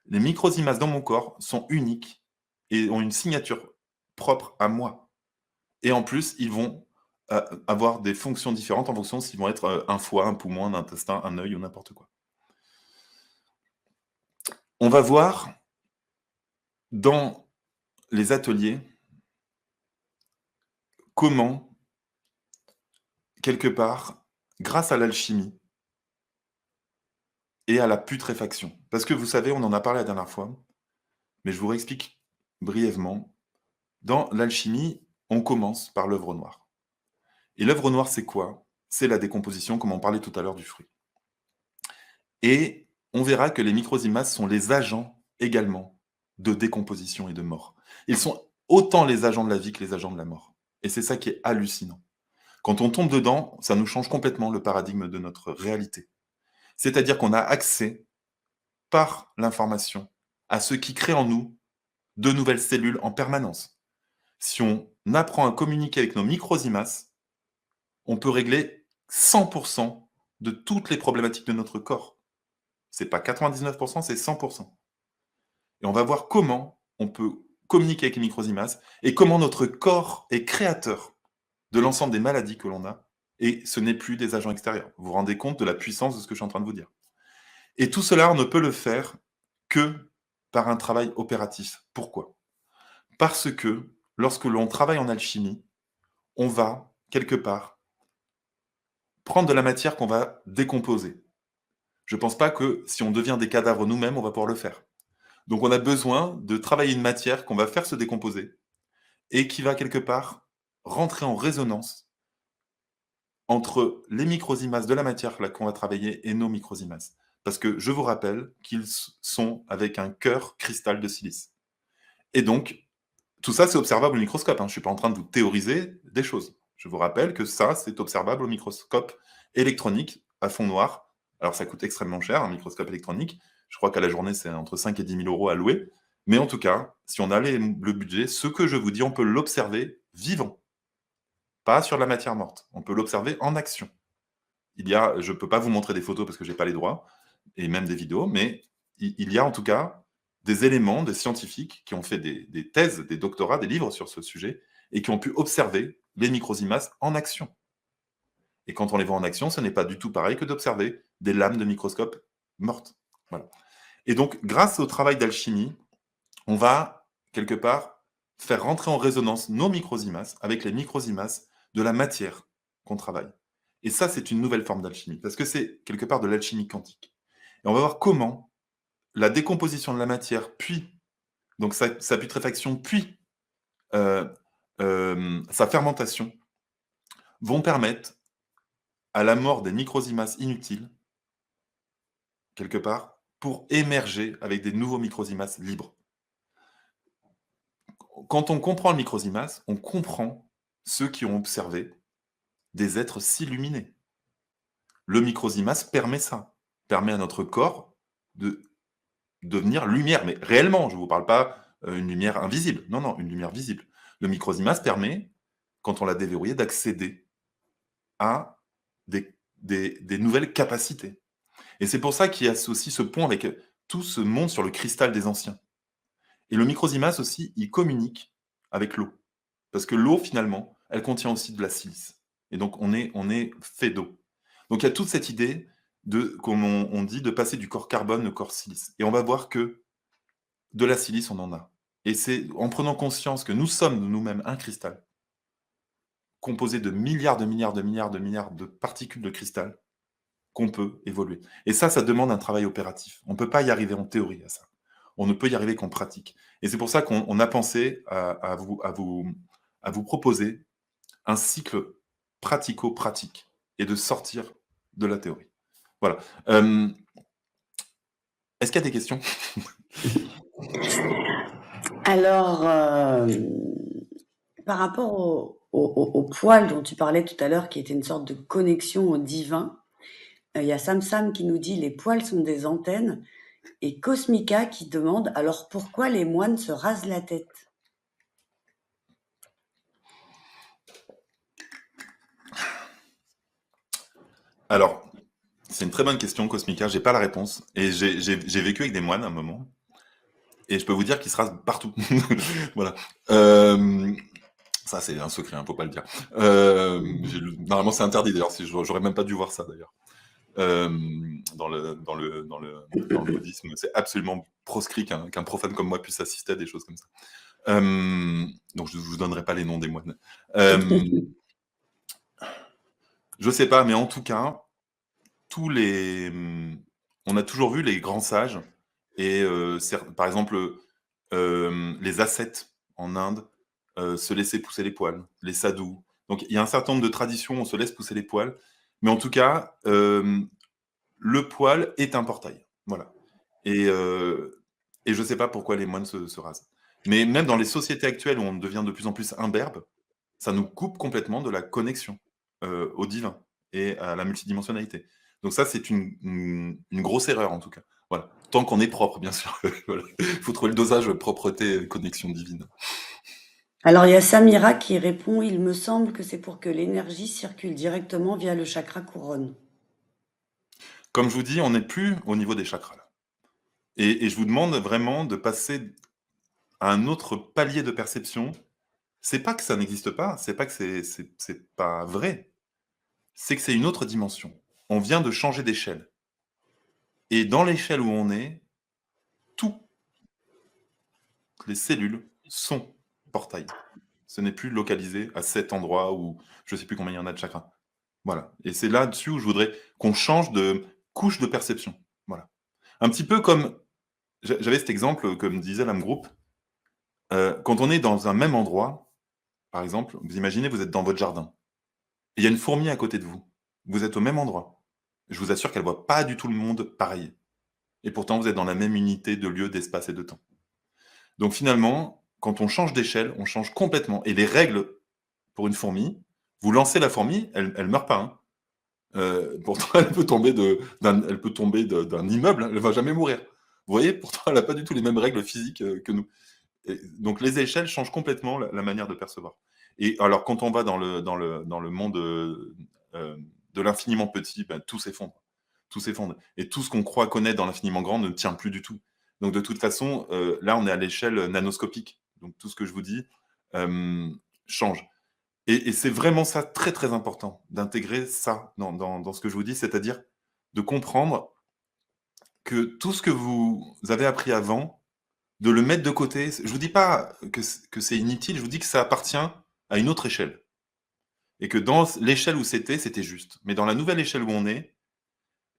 Les microsimas dans mon corps sont uniques et ont une signature propre à moi. Et en plus, ils vont avoir des fonctions différentes en fonction s'ils vont être un foie, un poumon, un intestin, un œil ou n'importe quoi. On va voir dans les ateliers comment, quelque part, grâce à l'alchimie et à la putréfaction, parce que vous savez, on en a parlé la dernière fois, mais je vous réexplique brièvement. Dans l'alchimie, on commence par l'œuvre noire. Et l'œuvre noire, c'est quoi? C'est la décomposition, comme on parlait tout à l'heure du fruit. Et on verra que les microsimas sont les agents également de décomposition et de mort. Ils sont autant les agents de la vie que les agents de la mort. Et c'est ça qui est hallucinant. Quand on tombe dedans, ça nous change complètement le paradigme de notre réalité. C'est-à-dire qu'on a accès, par l'information, à ce qui crée en nous de nouvelles cellules en permanence. Si on apprend à communiquer avec nos microsimas, on peut régler 100% de toutes les problématiques de notre corps. C'est pas 99%, c'est 100%. Et on va voir comment on peut communiquer avec les microsimas et comment notre corps est créateur de l'ensemble des maladies que l'on a. Et ce n'est plus des agents extérieurs. Vous vous rendez compte de la puissance de ce que je suis en train de vous dire. Et tout cela, on ne peut le faire que par un travail opératif. Pourquoi? Parce que lorsque l'on travaille en alchimie, on va, quelque part, prendre de la matière qu'on va décomposer. Je ne pense pas que si on devient des cadavres nous-mêmes, on va pouvoir le faire. Donc on a besoin de travailler une matière qu'on va faire se décomposer et qui va quelque part rentrer en résonance entre les microsimas de la matière qu'on va travailler et nos microsimas. Parce que je vous rappelle qu'ils sont avec un cœur cristal de silice. Et donc, tout ça, c'est observable au microscope. Hein. Je ne suis pas en train de vous théoriser des choses. Je vous rappelle que ça, c'est observable au microscope électronique à fond noir. Alors, ça coûte extrêmement cher, un microscope électronique. Je crois qu'à la journée, c'est entre 5 et 10 000 euros à louer. Mais en tout cas, si on a le budget, ce que je vous dis, on peut l'observer vivant, pas sur la matière morte. On peut l'observer en action. Je ne peux pas vous montrer des photos parce que je n'ai pas les droits, et même des vidéos, mais il y a en tout cas des éléments, des scientifiques qui ont fait des thèses, des doctorats, des livres sur ce sujet, et qui ont pu observer les microsimas en action. Et quand on les voit en action, ce n'est pas du tout pareil que d'observer des lames de microscope mortes. Voilà. Et donc, grâce au travail d'alchimie, on va, quelque part, faire rentrer en résonance nos microsimas avec les microsimas de la matière qu'on travaille. Et ça, c'est une nouvelle forme d'alchimie, parce que c'est quelque part de l'alchimie quantique. Et on va voir comment la décomposition de la matière, puis donc sa putréfaction, puis sa fermentation, vont permettre à la mort des microsimas inutiles, quelque part, pour émerger avec des nouveaux microsimas libres. Quand on comprend le microsimas, on comprend ceux qui ont observé des êtres s'illuminer. Le microsimas permet ça, permet à notre corps de devenir lumière, mais réellement, je ne vous parle pas une lumière invisible, non, non, une lumière visible. Le microsimas permet, quand on l'a déverrouillé, d'accéder à des nouvelles capacités. Et c'est pour ça qu'il y a aussi ce pont avec tout ce monde sur le cristal des anciens. Et le microsimas aussi, il communique avec l'eau. Parce que l'eau, finalement, elle contient aussi de la silice. Et donc, on est fait d'eau. Donc, il y a toute cette idée comme on dit, de passer du corps carbone au corps silice. Et on va voir que de la silice, on en a. Et c'est en prenant conscience que nous sommes nous-mêmes un cristal, composé de milliards, de milliards, de milliards, de milliards de particules de cristal, qu'on peut évoluer. Et ça demande un travail opératif. On ne peut pas y arriver en théorie à ça. On ne peut y arriver qu'en pratique. Et c'est pour ça qu'on a pensé à vous proposer un cycle pratico-pratique et de sortir de la théorie. Voilà. Est-ce qu'il y a des questions? Alors, par rapport au poil dont tu parlais tout à l'heure, qui était une sorte de connexion au divin, il y a Sam Sam qui nous dit: «Les poils sont des antennes» et Cosmica qui demande: «Alors pourquoi les moines se rasent la tête?» Alors, c'est une très bonne question, Cosmica. J'ai pas la réponse. Et j'ai vécu avec des moines à un moment. Et je peux vous dire qu'ils se rasent partout. Voilà. Ça, c'est un secret, hein, faut pas le dire. Normalement, c'est interdit d'ailleurs. J'aurais même pas dû voir ça d'ailleurs. Dans le bouddhisme, c'est absolument proscrit qu'un profane comme moi puisse assister à des choses comme ça. Donc, je ne vous donnerai pas les noms des moines. Je sais pas, mais en tout cas, on a toujours vu les grands sages et par exemple, les ascètes en Inde se laissaient pousser les poils, les sadhus. Donc il y a un certain nombre de traditions où on se laisse pousser les poils, mais en tout cas, le poil est un portail. Voilà. Et, je ne sais pas pourquoi les moines se rasent. Mais même dans les sociétés actuelles où on devient de plus en plus imberbe, ça nous coupe complètement de la connexion au divin et à la multidimensionnalité. Donc ça, c'est une grosse erreur en tout cas. Voilà. Tant qu'on est propre, bien sûr. Voilà. Il faut trouver le dosage propreté, connexion divine. Alors il y a Samira qui répond: «Il me semble que c'est pour que l'énergie circule directement via le chakra couronne». Comme je vous dis, on n'est plus au niveau des chakras là. Et je vous demande vraiment de passer à un autre palier de perception. C'est pas que ça n'existe pas, c'est pas que c'est pas vrai, c'est que c'est une autre dimension. On vient de changer d'échelle. Et dans l'échelle où on est, toutes les cellules sont portails. Ce n'est plus localisé à cet endroit où je ne sais plus combien il y en a de chakras. Voilà. Et c'est là-dessus où je voudrais qu'on change de couche de perception. Voilà. Un petit peu comme j'avais cet exemple, comme disait l'âme groupe, quand on est dans un même endroit, par exemple, vous imaginez, vous êtes dans votre jardin, et il y a une fourmi à côté de vous. Vous êtes au même endroit. Je vous assure qu'elle ne voit pas du tout le monde pareil. Et pourtant, vous êtes dans la même unité de lieu, d'espace et de temps. Donc finalement, quand on change d'échelle, on change complètement. Et les règles pour une fourmi, vous lancez la fourmi, elle ne meurt pas. Hein. Pourtant, elle peut tomber d'un immeuble, elle ne va jamais mourir. Vous voyez, pourtant, elle n'a pas du tout les mêmes règles physiques que nous. Et donc les échelles changent complètement la manière de percevoir. Et alors, quand on va dans le monde de l'infiniment petit, ben, tout s'effondre. Tout s'effondre. Et tout ce qu'on croit connaître dans l'infiniment grand ne tient plus du tout. Donc de toute façon, là, on est à l'échelle nanoscopique. Donc tout ce que je vous dis change. Et c'est vraiment ça, très très important, d'intégrer ça dans ce que je vous dis, c'est-à-dire de comprendre que tout ce que vous avez appris avant, de le mettre de côté. Je vous dis pas que c'est inutile, je vous dis que ça appartient à une autre échelle. Et que dans l'échelle où c'était juste. Mais dans la nouvelle échelle où on est,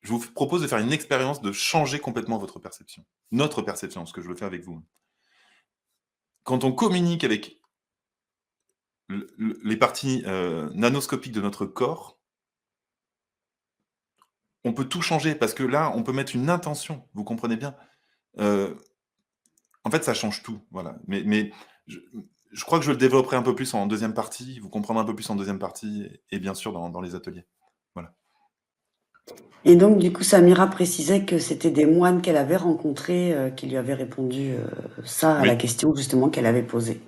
je vous propose de faire une expérience de changer complètement votre perception. Notre perception, ce que je veux faire avec vous. Quand on communique avec les parties nanoscopiques de notre corps, on peut tout changer parce que là, on peut mettre une intention, vous comprenez bien. Euh, En fait, ça change tout, voilà. Mais je crois que je le développerai un peu plus en deuxième partie, vous comprendrez un peu plus en deuxième partie et bien sûr dans les ateliers. Voilà. Et donc du coup Samira précisait que c'était des moines qu'elle avait rencontrés, qui lui avaient répondu, ça à la Oui. question justement qu'elle avait posée.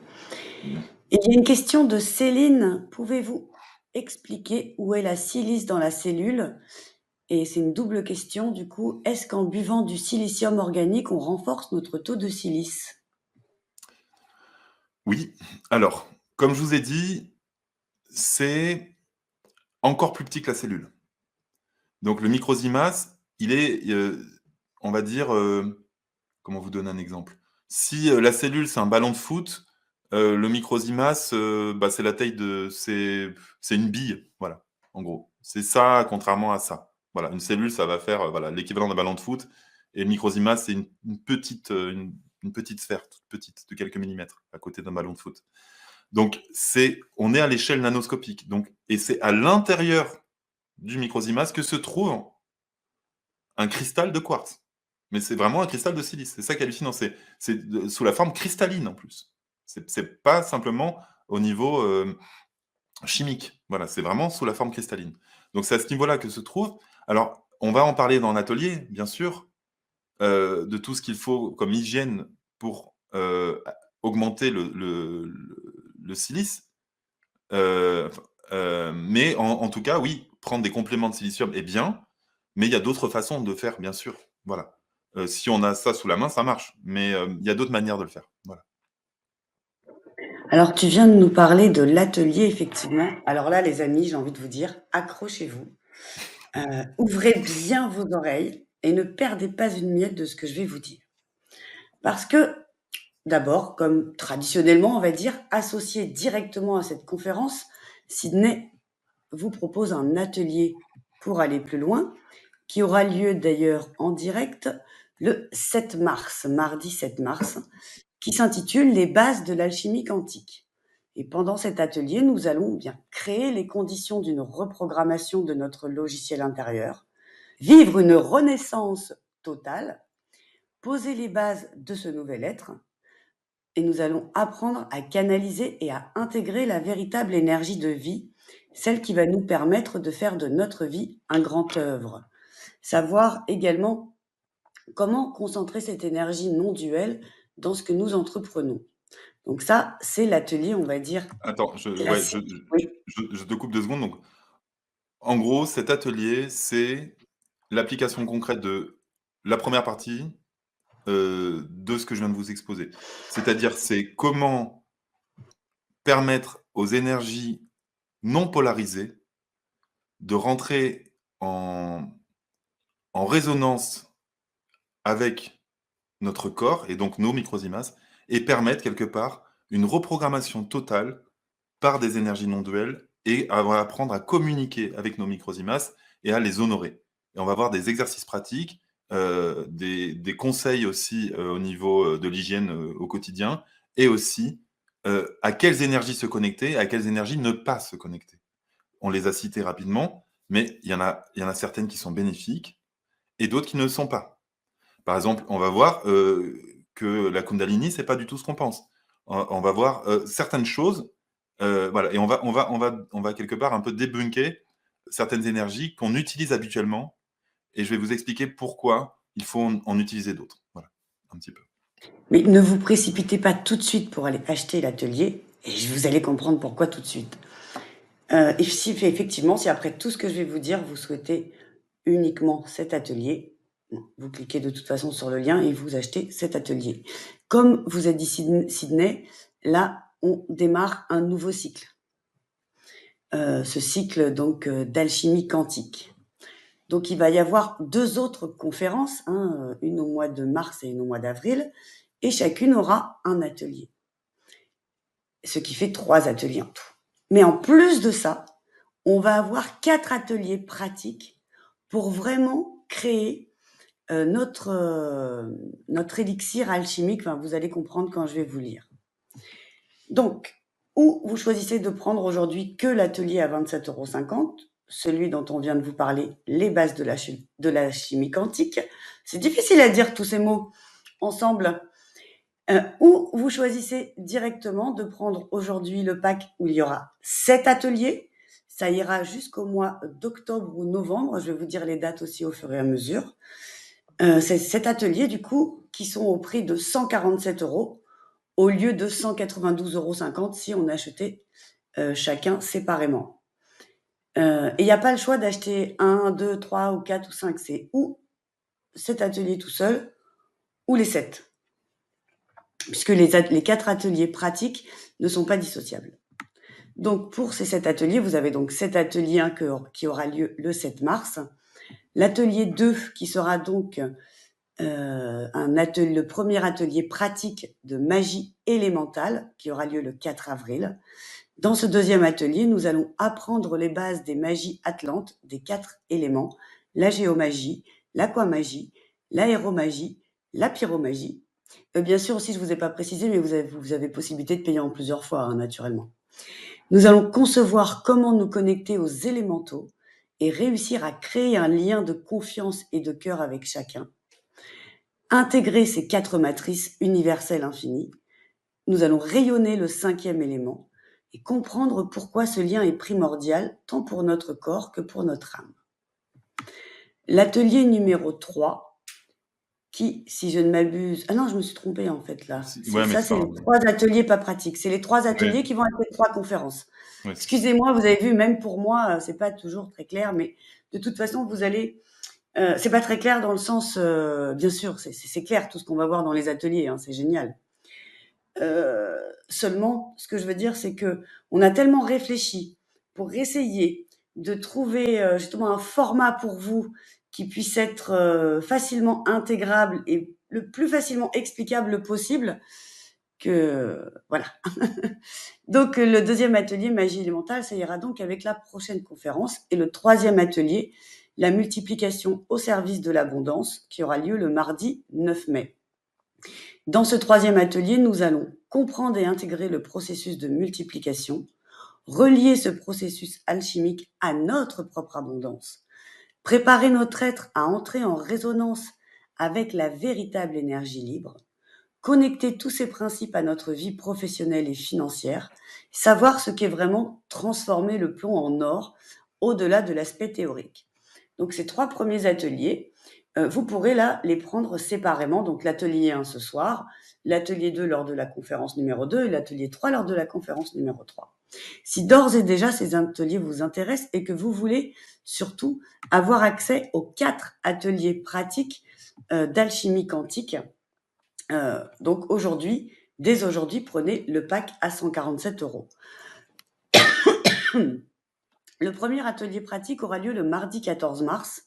Mmh. Et il y a une question de Céline: «Pouvez-vous expliquer où est la silice dans la cellule?» Et c'est une double question du coup. Est-ce qu'en buvant du silicium organique, on renforce notre taux de silice? Oui, alors, comme je vous ai dit, c'est encore plus petit que la cellule. Donc le microzymas, il est, on va dire, comment vous donner un exemple? Si, la cellule, c'est un ballon de foot, le microzymas, bah, c'est la taille de c'est une bille, voilà, en gros. C'est ça, contrairement à ça. Voilà, une cellule, ça va faire, voilà, l'équivalent d'un ballon de foot et le microzymas, c'est une petite sphère, toute petite, de quelques millimètres, à côté d'un ballon de foot. Donc on est à l'échelle nanoscopique, donc et c'est à l'intérieur du microzymas que se trouve un cristal de quartz. Mais c'est vraiment un cristal de silice. C'est ça qui est hallucinant. Sous la forme cristalline en plus. C'est pas simplement au niveau chimique. Voilà, c'est vraiment sous la forme cristalline. Donc c'est à ce niveau-là que se trouve. Alors, on va en parler dans l'atelier, bien sûr, de tout ce qu'il faut comme hygiène pour augmenter le silice. Enfin, mais en tout cas, oui, prendre des compléments de silicium est bien, mais il y a d'autres façons de faire, bien sûr. Voilà. Si on a ça sous la main, ça marche, mais il y a d'autres manières de le faire. Voilà. Alors, tu viens de nous parler de l'atelier, effectivement. Alors là, les amis, j'ai envie de vous dire, accrochez-vous, ouvrez bien vos oreilles et ne perdez pas une miette de ce que je vais vous dire. Parce que, d'abord, comme traditionnellement, on va dire, associé directement à cette conférence, Sydney vous propose un atelier pour aller plus loin, qui aura lieu d'ailleurs en direct le 7 mars, mardi 7 mars, qui s'intitule Les bases de l'alchimie quantique. Et pendant cet atelier, nous allons bien créer les conditions d'une reprogrammation de notre logiciel intérieur, vivre une renaissance totale, poser les bases de ce nouvel être, et nous allons apprendre à canaliser et à intégrer la véritable énergie de vie, celle qui va nous permettre de faire de notre vie un grand œuvre. Savoir également comment concentrer cette énergie non duelle dans ce que nous entreprenons. Donc ça, c'est l'atelier, on va dire, Attends, classique. Oui. je te coupe 2 secondes. Donc, en gros, cet atelier, c'est l'application concrète de la première partie, de ce que je viens de vous exposer. C'est-à-dire, c'est comment permettre aux énergies non polarisées de rentrer en résonance avec notre corps et donc nos microsimas et permettre quelque part une reprogrammation totale par des énergies non duelles et on va apprendre à communiquer avec nos microsimas et à les honorer. Et on va avoir des exercices pratiques, des conseils aussi au niveau de l'hygiène au quotidien et aussi à quelles énergies se connecter, à quelles énergies ne pas se connecter. On les a citées rapidement, mais il y en a certaines qui sont bénéfiques et d'autres qui ne le sont pas. Par exemple, on va voir que la Kundalini, c'est pas du tout ce qu'on pense. On va voir certaines choses, voilà, et on va quelque part un peu débunker certaines énergies qu'on utilise habituellement, et je vais vous expliquer pourquoi il faut en utiliser d'autres. Voilà, un petit peu. Mais ne vous précipitez pas tout de suite pour aller acheter l'atelier, et vous allez comprendre pourquoi tout de suite. Et si, effectivement, si après tout ce que je vais vous dire, vous souhaitez uniquement cet atelier, vous cliquez de toute façon sur le lien et vous achetez cet atelier. Comme vous a dit Sydney, là, on démarre un nouveau cycle. Ce cycle donc d'alchimie quantique. Donc il va y avoir 2 autres conférences, hein, une au mois de mars et une au mois d'avril, et chacune aura un atelier. Ce qui fait 3 ateliers en tout. Mais en plus de ça, on va avoir 4 ateliers pratiques pour vraiment créer notre élixir alchimique. Enfin, vous allez comprendre quand je vais vous lire. Donc, ou vous choisissez de prendre aujourd'hui que l'atelier à 27,50 €, celui dont on vient de vous parler, les bases de la chimie quantique. C'est difficile à dire tous ces mots ensemble. Ou vous choisissez directement de prendre aujourd'hui le pack où il y aura 7 ateliers. Ça ira jusqu'au mois d'octobre ou novembre. Je vais vous dire les dates aussi au fur et à mesure. C'est 7 ateliers, du coup, qui sont au prix de 147 € au lieu de 192,50 € si on achetait chacun séparément. Et il n'y a pas le choix d'acheter 1, 2, 3 ou 4 ou 5. C'est ou cet atelier tout seul ou les 7. Puisque les 4 ateliers pratiques ne sont pas dissociables. Donc pour ces 7 ateliers, vous avez donc cet atelier 1 qui aura lieu le 7 mars, l'atelier 2 qui sera donc le premier atelier pratique de magie élémentale qui aura lieu le 4 avril. Dans ce deuxième atelier, nous allons apprendre les bases des magies atlantes, des 4 éléments, la géomagie, l'aquamagie, l'aéromagie, la pyromagie. Bien sûr aussi, je ne vous ai pas précisé, mais vous avez possibilité de payer en plusieurs fois, hein, naturellement. Nous allons concevoir comment nous connecter aux élémentaux et réussir à créer un lien de confiance et de cœur avec chacun. intégrer ces 4 matrices universelles infinies. Nous allons rayonner le 5e élément et comprendre pourquoi ce lien est primordial tant pour notre corps que pour notre âme. L'atelier numéro 3, qui, si je ne m'abuse... Ah non, je me suis trompée en fait là. Ouais, mais Ça, c'est c'est pas les grave. 3 ateliers pas pratiques. C'est les 3 ateliers Ouais, qui vont être les 3 conférences. ouais, c'est ça. Excusez-moi, vous avez vu, même pour moi, c'est pas toujours très clair, mais de toute façon, vous allez... c'est pas très clair dans le sens... bien sûr, c'est clair tout ce qu'on va voir dans les ateliers, hein, c'est génial. Seulement, ce que je veux dire, c'est que on a tellement réfléchi pour essayer de trouver justement un format pour vous qui puisse être facilement intégrable et le plus facilement explicable possible que voilà. Donc le 2e atelier magie élémentale, ça ira donc avec la prochaine conférence, et le 3e atelier, la multiplication au service de l'abondance, qui aura lieu le mardi 9 mai. Dans ce 3e atelier, nous allons comprendre et intégrer le processus de multiplication, relier ce processus alchimique à notre propre abondance, préparer notre être à entrer en résonance avec la véritable énergie libre, connecter tous ces principes à notre vie professionnelle et financière, savoir ce qu'est vraiment transformer le plomb en or au-delà de l'aspect théorique. Donc ces 3 premiers ateliers, vous pourrez là les prendre séparément. Donc l'atelier 1 ce soir, l'atelier 2 lors de la conférence numéro 2 et l'atelier 3 lors de la conférence numéro 3. Si d'ores et déjà ces ateliers vous intéressent et que vous voulez surtout avoir accès aux 4 ateliers pratiques d'alchimie quantique, donc aujourd'hui, dès aujourd'hui, prenez le pack à 147 €. Le premier atelier pratique aura lieu le mardi 14 mars.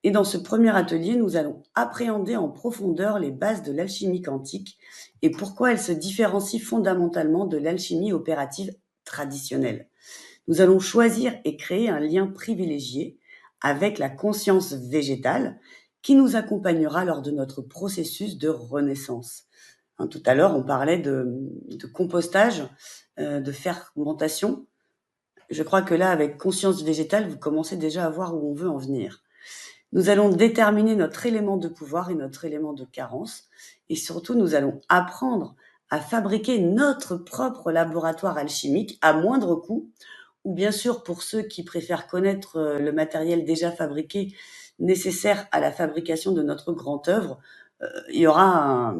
Et dans ce premier atelier, nous allons appréhender en profondeur les bases de l'alchimie quantique et pourquoi elle se différencie fondamentalement de l'alchimie opérative traditionnelle. Nous allons choisir et créer un lien privilégié avec la conscience végétale qui nous accompagnera lors de notre processus de renaissance. Hein, tout à l'heure, on parlait de compostage, de fermentation. Je crois que là, avec conscience végétale, vous commencez déjà à voir où on veut en venir. Nous allons déterminer notre élément de pouvoir et notre élément de carence. Et surtout, nous allons apprendre à fabriquer notre propre laboratoire alchimique à moindre coût, ou bien sûr pour ceux qui préfèrent connaître le matériel déjà fabriqué nécessaire à la fabrication de notre grande œuvre, il y aura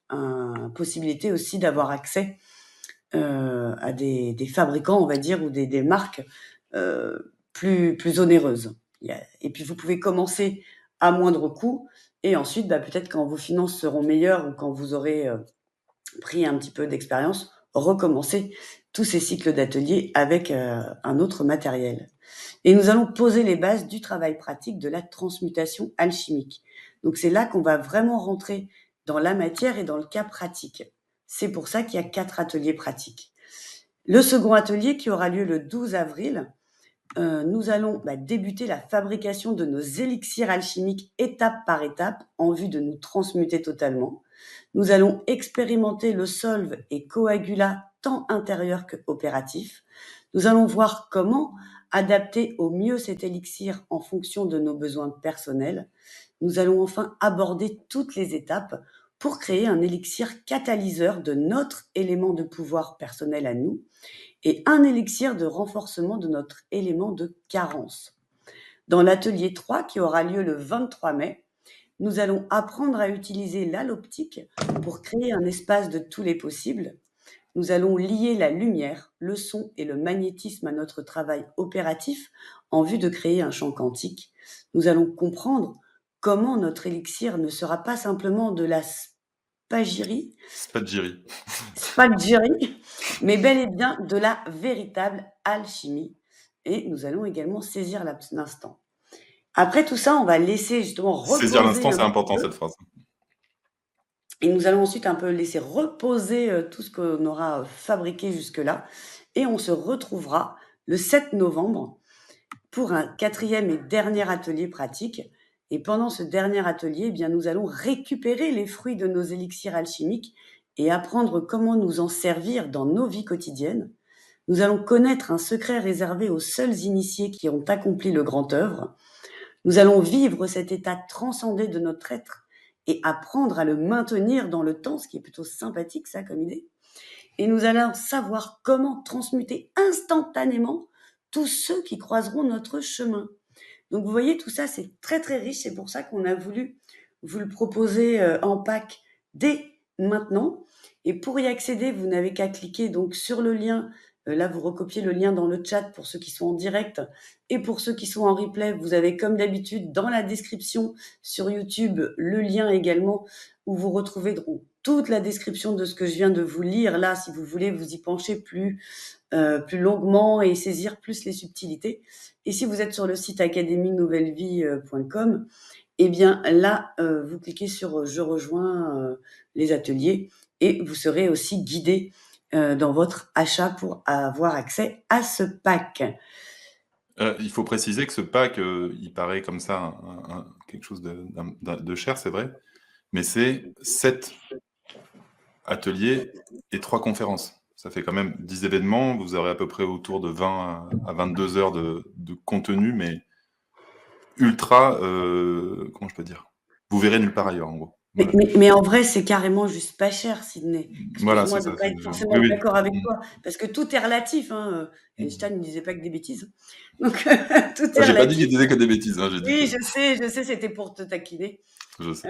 une possibilité aussi d'avoir accès à des fabricants, on va dire, ou des marques plus onéreuses. Et puis vous pouvez commencer à moindre coût, et ensuite, peut-être quand vos finances seront meilleures ou quand vous aurez pris un petit peu d'expérience, recommencer tous ces cycles d'ateliers avec un autre matériel. Et nous allons poser les bases du travail pratique de la transmutation alchimique. Donc c'est là qu'on va vraiment rentrer dans la matière et dans le cas pratique. C'est pour ça qu'il y a 4 ateliers pratiques. Le second atelier qui aura lieu le 12 avril, nous allons débuter la fabrication de nos élixirs alchimiques étape par étape en vue de nous transmuter totalement. Nous allons expérimenter le solve et coagulat tant intérieur que opératif. Nous allons voir comment adapter au mieux cet élixir en fonction de nos besoins personnels. Nous allons enfin aborder toutes les étapes pour créer un élixir catalyseur de notre élément de pouvoir personnel à nous et un élixir de renforcement de notre élément de carence. Dans l'atelier 3 qui aura lieu le 23 mai, nous allons apprendre à utiliser l'alloptique pour créer un espace de tous les possibles. Nous allons lier la lumière, le son et le magnétisme à notre travail opératif en vue de créer un champ quantique. Nous allons comprendre comment notre élixir ne sera pas simplement de la spagyrie, mais bel et bien de la véritable alchimie. Et nous allons également saisir l'instant. Après tout ça, on va laisser justement reposer. Saisir l'instant, c'est important cette phrase. Et nous allons ensuite un peu laisser reposer tout ce qu'on aura fabriqué jusque-là. Et on se retrouvera le 7 novembre pour un 4e et dernier atelier pratique. Et pendant ce dernier atelier, nous allons récupérer les fruits de nos élixirs alchimiques et apprendre comment nous en servir dans nos vies quotidiennes. Nous allons connaître un secret réservé aux seuls initiés qui ont accompli le grand œuvre. Nous allons vivre cet état transcendé de notre être et apprendre à le maintenir dans le temps, ce qui est plutôt sympathique ça comme idée. Et nous allons savoir comment transmuter instantanément tous ceux qui croiseront notre chemin. Donc vous voyez, tout ça, c'est très très riche. C'est pour ça qu'on a voulu vous le proposer en pack dès maintenant. Et pour y accéder, vous n'avez qu'à cliquer donc sur le lien. Là, vous recopiez le lien dans le chat pour ceux qui sont en direct. Et pour ceux qui sont en replay, vous avez comme d'habitude dans la description sur YouTube le lien également où vous retrouvez toute la description de ce que je viens de vous lire. Là, si vous voulez vous y pencher plus longuement et saisir plus les subtilités. Et si vous êtes sur le site academienouvelleVie.com, eh bien là, vous cliquez sur je rejoins les ateliers et vous serez aussi guidé dans votre achat pour avoir accès à ce pack. Il faut préciser que ce pack, il paraît comme ça quelque chose de cher, c'est vrai, mais c'est 7 ateliers et 3 conférences. Ça fait quand même 10 événements. Vous aurez à peu près autour de 20 à 22 heures de contenu, mais ultra, comment je peux dire? Vous verrez nulle part ailleurs, en gros. Mais, Voilà. mais en vrai, c'est carrément juste pas cher, Sydney. Voilà, Excuse-moi c'est de ça. ne pas être forcément Oui, oui. d'accord avec toi, parce que tout est relatif. Hein. Einstein ne disait pas que des bêtises. Donc, tout Ah, est j'ai pas dit relatif. qu'il disait que des bêtises, hein, j'ai dit que... Oui, je sais, c'était pour te taquiner. Je sais.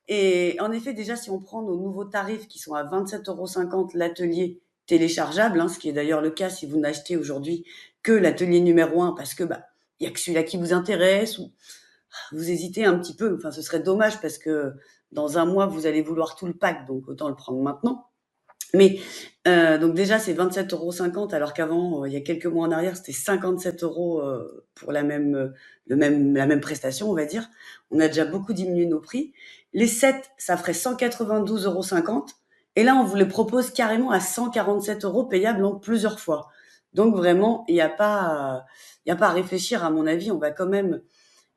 Et en effet, déjà, si on prend nos nouveaux tarifs qui sont à 27,50 € l'atelier téléchargeable, hein, ce qui est d'ailleurs le cas si vous n'achetez aujourd'hui que l'atelier numéro 1 parce que il y a que celui-là qui vous intéresse ou vous hésitez un petit peu. Enfin, ce serait dommage parce que dans un mois, vous allez vouloir tout le pack, donc autant le prendre maintenant. Mais donc déjà, c'est 27,50 € alors qu'avant, il y a quelques mois en arrière, c'était 57 € pour la même prestation, on va dire. On a déjà beaucoup diminué nos prix. Les 7, ça ferait 192,50 € et là, on vous les propose carrément à 147 € payables en plusieurs fois. Donc vraiment, il y a pas à réfléchir à mon avis. On va quand même...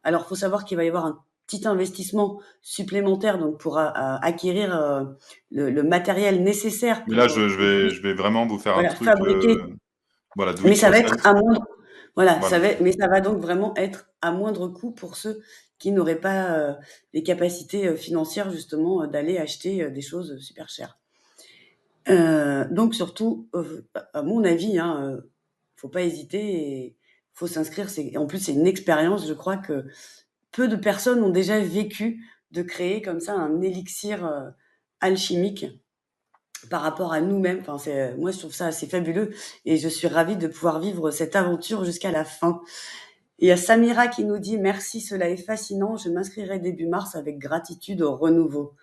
Alors, faut savoir qu'il va y avoir un petit investissement supplémentaire donc pour acquérir le matériel nécessaire Mais là, pour je vais vraiment vous faire un voilà, truc, fabriquer. voilà, do Mais it ça va yourself. être à moindre, voilà, Voilà. mais ça va donc vraiment être à moindre coût pour ceux qui n'auraient pas les capacités financières justement d'aller acheter des choses super chères. Donc surtout, à mon avis, hein, faut pas hésiter et faut s'inscrire. En plus, c'est une expérience. Je crois que peu de personnes ont déjà vécu de créer comme ça un élixir alchimique par rapport à nous-mêmes. Enfin, moi, je trouve ça assez fabuleux et je suis ravie de pouvoir vivre cette aventure jusqu'à la fin. Et il y a Samira qui nous dit « Merci, cela est fascinant. Je m'inscrirai début mars avec gratitude au renouveau. »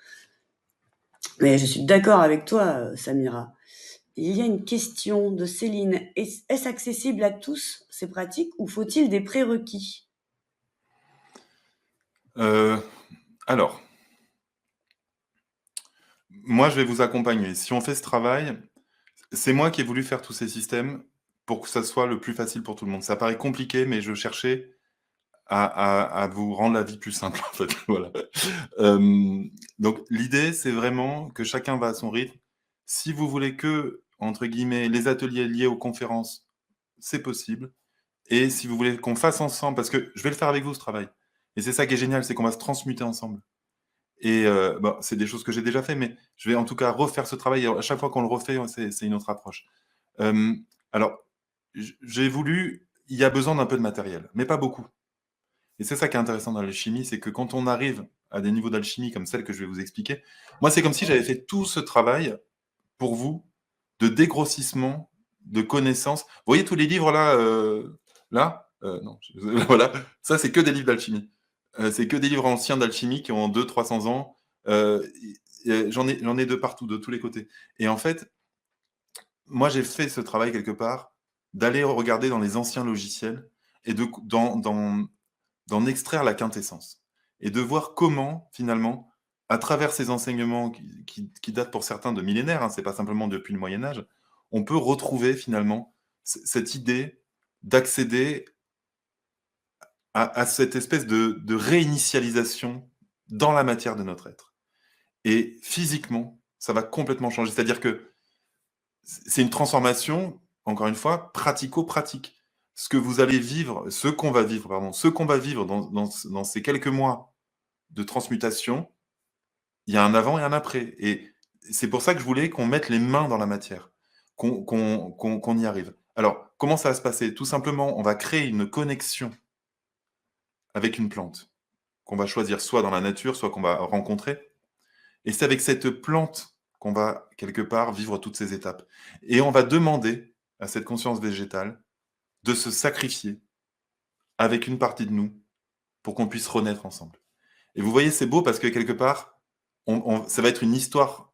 Mais je suis d'accord avec toi, Samira. Il y a une question de Céline. Est-ce accessible à tous, c'est pratique, ou faut-il des prérequis? Alors, moi, je vais vous accompagner. Si on fait ce travail, c'est moi qui ai voulu faire tous ces systèmes pour que ça soit le plus facile pour tout le monde. Ça paraît compliqué, mais je cherchais à vous rendre la vie plus simple, en fait. Voilà. Donc, l'idée, c'est vraiment que chacun va à son rythme. Si vous voulez que, entre guillemets, les ateliers liés aux conférences, c'est possible. Et si vous voulez qu'on fasse ensemble, parce que je vais le faire avec vous, ce travail. Et c'est ça qui est génial, c'est qu'on va se transmuter ensemble. Et c'est des choses que j'ai déjà fait, mais je vais en tout cas refaire ce travail. Et à chaque fois qu'on le refait, c'est une autre approche. Alors, j'ai voulu... Il y a besoin d'un peu de matériel, mais pas beaucoup. Et c'est ça qui est intéressant dans l'alchimie, c'est que quand on arrive à des niveaux d'alchimie comme celle que je vais vous expliquer, moi, c'est comme si j'avais fait tout ce travail pour vous de dégrossissement, de connaissances. Vous voyez tous les livres là, non, voilà, ça c'est que des livres d'alchimie. C'est que des livres anciens d'alchimie qui ont 200-300 ans. J'en ai de partout, de tous les côtés. Et en fait, moi j'ai fait ce travail quelque part d'aller regarder dans les anciens logiciels et d'en extraire la quintessence. Et de voir comment, finalement, à travers ces enseignements qui datent pour certains de millénaires, hein, c'est pas simplement depuis le Moyen-Âge, on peut retrouver finalement cette idée d'accéder à cette espèce de réinitialisation dans la matière de notre être. Et physiquement, ça va complètement changer. C'est-à-dire que c'est une transformation, encore une fois, pratico-pratique. Ce que vous allez vivre, ce qu'on va vivre, pardon, ce qu'on va vivre dans ces quelques mois de transmutation, il y a un avant et un après. Et c'est pour ça que je voulais qu'on mette les mains dans la matière, qu'on y arrive. Alors, comment ça va se passer? Tout simplement, on va créer une connexion avec une plante qu'on va choisir soit dans la nature, soit qu'on va rencontrer. Et c'est avec cette plante qu'on va, quelque part, vivre toutes ces étapes. Et on va demander à cette conscience végétale de se sacrifier avec une partie de nous pour qu'on puisse renaître ensemble. Et vous voyez, c'est beau parce que quelque part, ça va être une histoire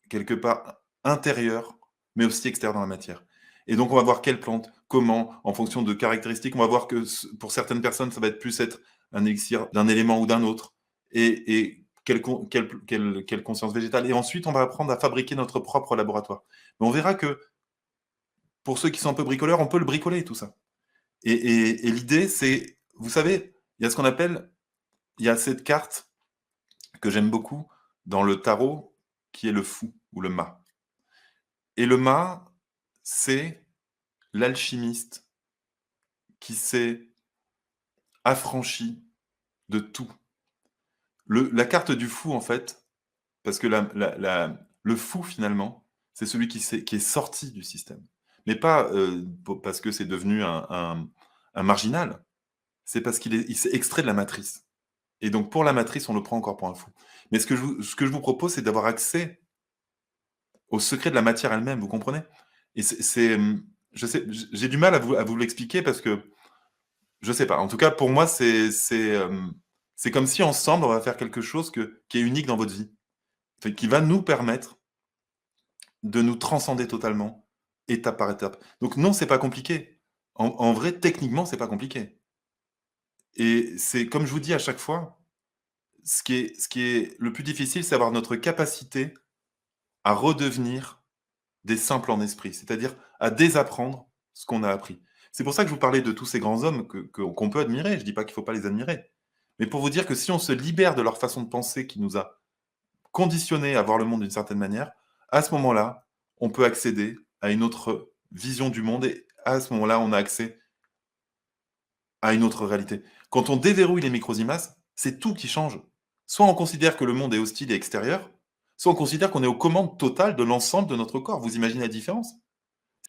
quelque part intérieure, mais aussi extérieure dans la matière. Et donc, on va voir quelle plante, comment, en fonction de caractéristiques. On va voir que pour certaines personnes, ça va être plus être un élixir d'un élément ou d'un autre. Et quelle conscience végétale. Et ensuite, on va apprendre à fabriquer notre propre laboratoire. Mais on verra que pour ceux qui sont un peu bricoleurs, on peut le bricoler, tout ça. Et l'idée, c'est, vous savez, il y a ce qu'on appelle, il y a cette carte que j'aime beaucoup dans le tarot, qui est le fou ou le mât. Et le mât, c'est l'alchimiste qui s'est affranchi de tout. La carte du fou, en fait, parce que le fou, finalement, c'est celui qui est sorti du système. Mais pas parce que c'est devenu un marginal, c'est parce il s'est extrait de la matrice. Et donc, pour la matrice, on le prend encore pour un fou. Mais ce que je vous propose, c'est d'avoir accès au secret de la matière elle-même, vous comprenez? Et je sais, j'ai du mal à vous l'expliquer parce que je sais pas. En tout cas, pour moi, c'est comme si ensemble, on va faire quelque chose qui est unique dans votre vie, qui va nous permettre de nous transcender totalement, étape par étape. Donc non, c'est pas compliqué. En vrai, techniquement, c'est pas compliqué. Et c'est comme je vous dis à chaque fois, ce qui est le plus difficile, c'est avoir notre capacité à redevenir des simples en esprit, c'est-à-dire à désapprendre ce qu'on a appris. C'est pour ça que je vous parlais de tous ces grands hommes qu'on peut admirer. Je ne dis pas qu'il ne faut pas les admirer. Mais pour vous dire que si on se libère de leur façon de penser qui nous a conditionnés à voir le monde d'une certaine manière, à ce moment-là, on peut accéder à une autre vision du monde et à ce moment-là, on a accès à une autre réalité. Quand on déverrouille les microsimas, c'est tout qui change. Soit on considère que le monde est hostile et extérieur, soit on considère qu'on est aux commandes totales de l'ensemble de notre corps. Vous imaginez la différence?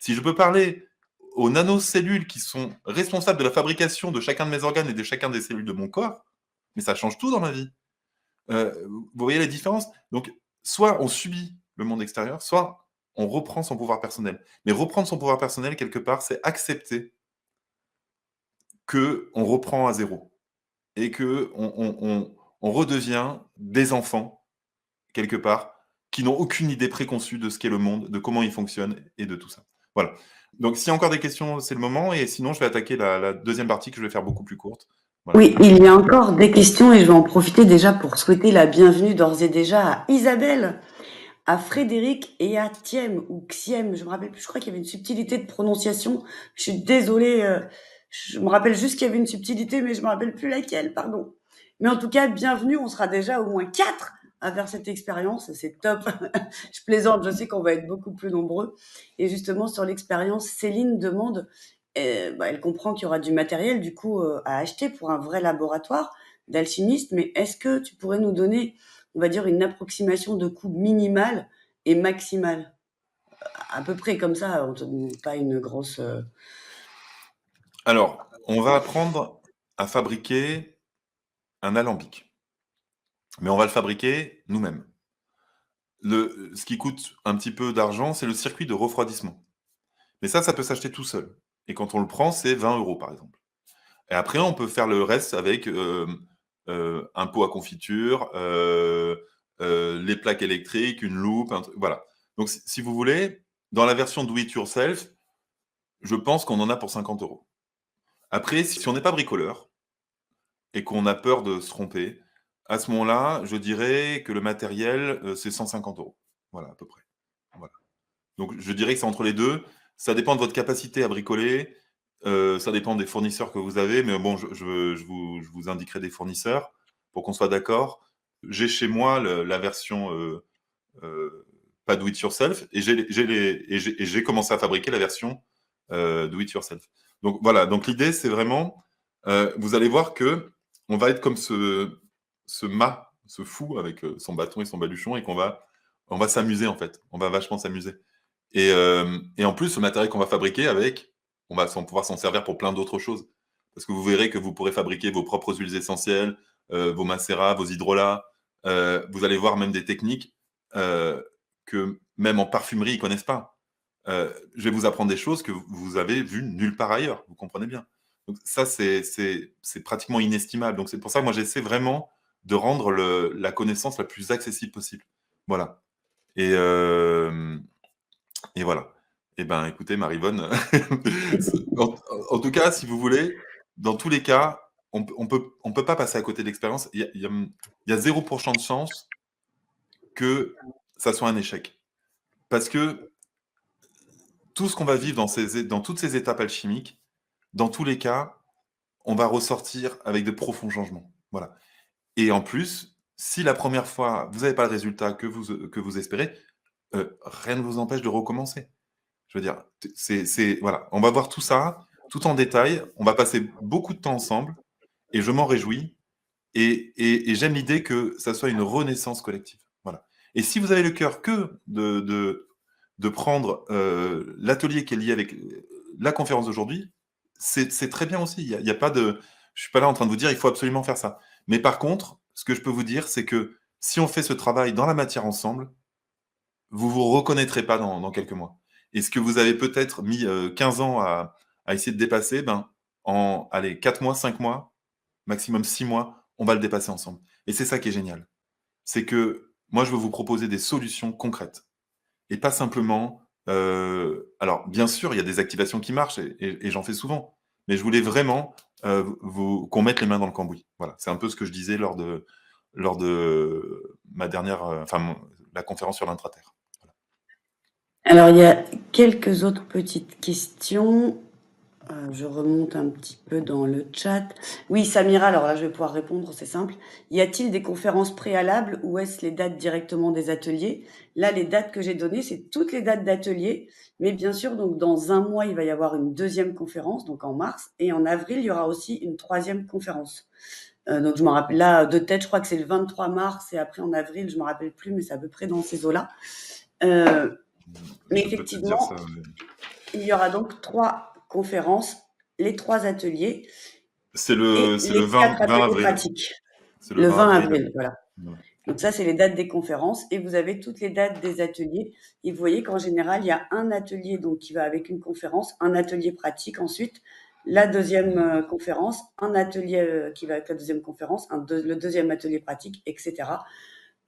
Si je peux parler aux nanocellules qui sont responsables de la fabrication de chacun de mes organes et de chacun des cellules de mon corps, mais ça change tout dans ma vie. Vous voyez la différence? Donc, soit on subit le monde extérieur, soit on reprend son pouvoir personnel. Mais reprendre son pouvoir personnel, quelque part, c'est accepter qu'on reprend à zéro et qu'on redevient des enfants, quelque part, qui n'ont aucune idée préconçue de ce qu'est le monde, de comment il fonctionne et de tout ça. Voilà. Donc, s'il y a encore des questions, c'est le moment. Et sinon, je vais attaquer la deuxième partie que je vais faire beaucoup plus courte. Voilà. Oui, il y a encore des questions et je vais en profiter déjà pour souhaiter la bienvenue d'ores et déjà à Isabelle, à Frédéric et à Thiem ou Xiem, je me rappelle plus, je crois qu'il y avait une subtilité de prononciation. Je suis désolée, je me rappelle juste qu'il y avait une subtilité, mais je me rappelle plus laquelle, pardon. Mais en tout cas, bienvenue, on sera déjà au moins 4 à faire cette expérience, c'est top. Je plaisante, je sais qu'on va être beaucoup plus nombreux. Et justement, sur l'expérience, Céline demande, elle comprend qu'il y aura du matériel du coup à acheter pour un vrai laboratoire d'alchimiste, mais est-ce que tu pourrais nous donner, on va dire, une approximation de coût minimale et maximale? À peu près comme ça, pas une grosse... Alors, on va apprendre à fabriquer un alambic. Mais on va le fabriquer nous-mêmes. Ce qui coûte un petit peu d'argent, c'est le circuit de refroidissement. Mais ça peut s'acheter tout seul. Et quand on le prend, c'est 20 €, par exemple. Et après, on peut faire le reste avec un pot à confiture, les plaques électriques, une loupe, voilà. Donc, si vous voulez, dans la version do it yourself, je pense qu'on en a pour 50 €. Après, si on n'est pas bricoleur et qu'on a peur de se tromper, à ce moment-là, je dirais que le matériel, c'est 150 €. Voilà, à peu près. Voilà. Donc, je dirais que c'est entre les deux. Ça dépend de votre capacité à bricoler. Ça dépend des fournisseurs que vous avez. Mais bon, je vous indiquerai des fournisseurs pour qu'on soit d'accord. J'ai chez moi la version pas do it yourself et j'ai commencé à fabriquer la version do it yourself. Donc voilà. Donc l'idée, c'est vraiment, vous allez voir que on va être comme se fout avec son bâton et son baluchon et on va s'amuser en fait. On va vachement s'amuser. Et en plus, le matériel qu'on va fabriquer avec, on va pouvoir s'en servir pour plein d'autres choses. Parce que vous verrez que vous pourrez fabriquer vos propres huiles essentielles, vos macérats, vos hydrolats. Vous allez voir même des techniques que même en parfumerie, ils connaissent pas. Je vais vous apprendre des choses que vous avez vues nulle part ailleurs. Vous comprenez bien. Donc ça, c'est pratiquement inestimable. Donc c'est pour ça que moi, j'essaie vraiment de rendre la connaissance la plus accessible possible. Voilà. Et, euh, et voilà. Eh ben, écoutez, Marivonne, en tout cas, si vous voulez, dans tous les cas, on peut pas passer à côté de l'expérience. Il y a 0% de chance que ça soit un échec. Parce que tout ce qu'on va vivre dans toutes ces étapes alchimiques, dans tous les cas, on va ressortir avec de profonds changements. Voilà. Et en plus, si la première fois, vous n'avez pas le résultat que vous espérez, rien ne vous empêche de recommencer. Je veux dire, voilà, on va voir tout ça, tout en détail. On va passer beaucoup de temps ensemble et je m'en réjouis. Et j'aime l'idée que ça soit une renaissance collective. Voilà. Et si vous avez le cœur que de prendre l'atelier qui est lié avec la conférence d'aujourd'hui, c'est très bien aussi. Il y a pas de, je suis pas là en train de vous dire il faut absolument faire ça. Mais par contre, ce que je peux vous dire, c'est que si on fait ce travail dans la matière ensemble, vous vous reconnaîtrez pas dans quelques mois. Et ce que vous avez peut-être mis 15 ans à essayer de dépasser, ben, en allez, 4 mois, 5 mois, maximum 6 mois, on va le dépasser ensemble. Et c'est ça qui est génial. C'est que moi, je veux vous proposer des solutions concrètes. Et pas simplement. Alors, bien sûr, il y a des activations qui marchent et j'en fais souvent. Mais je voulais vraiment qu'on mette les mains dans le cambouis. Voilà, c'est un peu ce que je disais lors de ma dernière, la conférence sur l'intraterre. Alors, il y a quelques autres petites questions. Je remonte un petit peu dans le chat. Oui, Samira, alors là, je vais pouvoir répondre, c'est simple. Y a-t-il des conférences préalables ou est-ce les dates directement des ateliers? Là, les dates que j'ai données, c'est toutes les dates d'ateliers. Mais bien sûr, donc dans un mois, il va y avoir une deuxième conférence, donc en mars. Et en avril, il y aura aussi une troisième conférence. Donc je m'en rappelle là de tête, je crois que c'est le 23 mars et après en avril, je me rappelle plus, mais c'est à peu près dans ces eaux-là. Mais Je peux peut-être dire effectivement, ça. il y aura donc 3 conférences, les 3 ateliers C'est et le les 4 20 ateliers avril. pratiques. C'est le Le 20 20 avril. avril, voilà. Voilà. Donc ça, c'est les dates des conférences et vous avez toutes les dates des ateliers. Et vous voyez qu'en général, il y a un atelier donc qui va avec une conférence, un atelier pratique ensuite, la deuxième conférence, un atelier qui va avec la deuxième conférence, le deuxième atelier pratique, etc.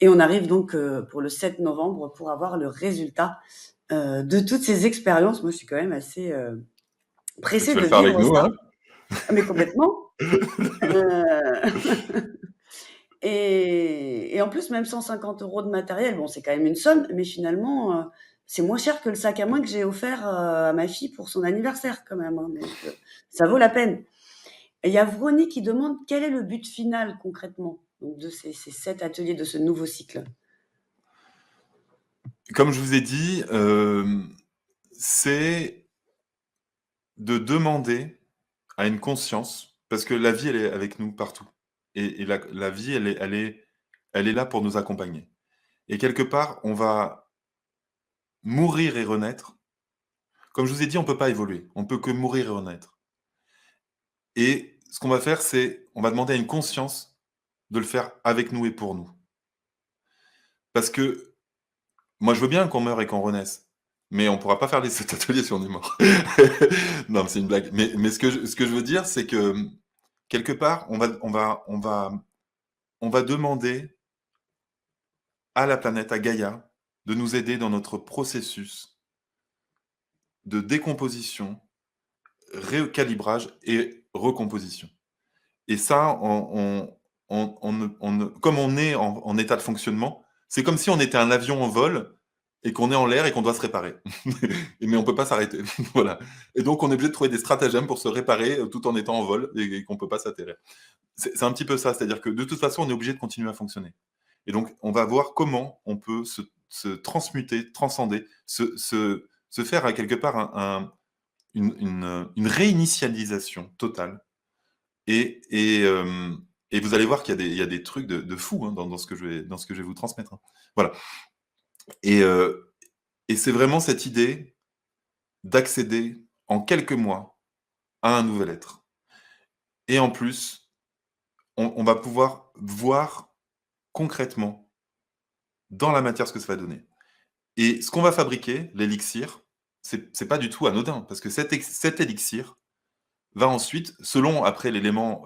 Et on arrive donc pour le 7 novembre pour avoir le résultat de toutes ces expériences. Moi, je suis quand même assez Tu pressée vas de le faire avec vivre nous, ça. hein? Ah, mais complètement. Euh, et en plus, même 150 € de matériel, bon, c'est quand même une somme, mais finalement, c'est moins cher que le sac à main que j'ai offert à ma fille pour son anniversaire quand même. Hein, donc, ça vaut la peine. Et il y a Vroni qui demande quel est le but final concrètement donc, de ces 7 ateliers de ce nouveau cycle. Comme je vous ai dit, c'est de demander à une conscience, parce que la vie, elle est avec nous partout. Et la vie, elle est là pour nous accompagner. Et quelque part, on va mourir et renaître. Comme je vous ai dit, on ne peut pas évoluer. On ne peut que mourir et renaître. Et ce qu'on va faire, c'est, on va demander à une conscience de le faire avec nous et pour nous. Parce que moi, je veux bien qu'on meure et qu'on renaisse. Mais on ne pourra pas faire cet atelier si on est mort. Non, mais c'est une blague. Mais ce que je veux dire, c'est que quelque part, on va demander à la planète, à Gaïa, de nous aider dans notre processus de décomposition, recalibrage et recomposition. Et ça, comme on est en état de fonctionnement, c'est comme si on était un avion en vol et qu'on est en l'air et qu'on doit se réparer. Mais on ne peut pas s'arrêter. Voilà. Et donc, on est obligé de trouver des stratagèmes pour se réparer tout en étant en vol et qu'on ne peut pas s'atterrir. C'est un petit peu ça, c'est-à-dire que de toute façon, on est obligé de continuer à fonctionner. Et donc, on va voir comment on peut se transmuter, transcender, se faire à quelque part une réinitialisation totale et Et vous allez voir qu'il y a des trucs de fou, hein, dans ce que je vais vous transmettre, hein. Voilà. Et, et c'est vraiment cette idée d'accéder en quelques mois à un nouvel être. Et en plus, on va pouvoir voir concrètement dans la matière ce que ça va donner. Et ce qu'on va fabriquer, l'élixir, c'est pas du tout anodin, parce que cet élixir va ensuite, selon après l'élément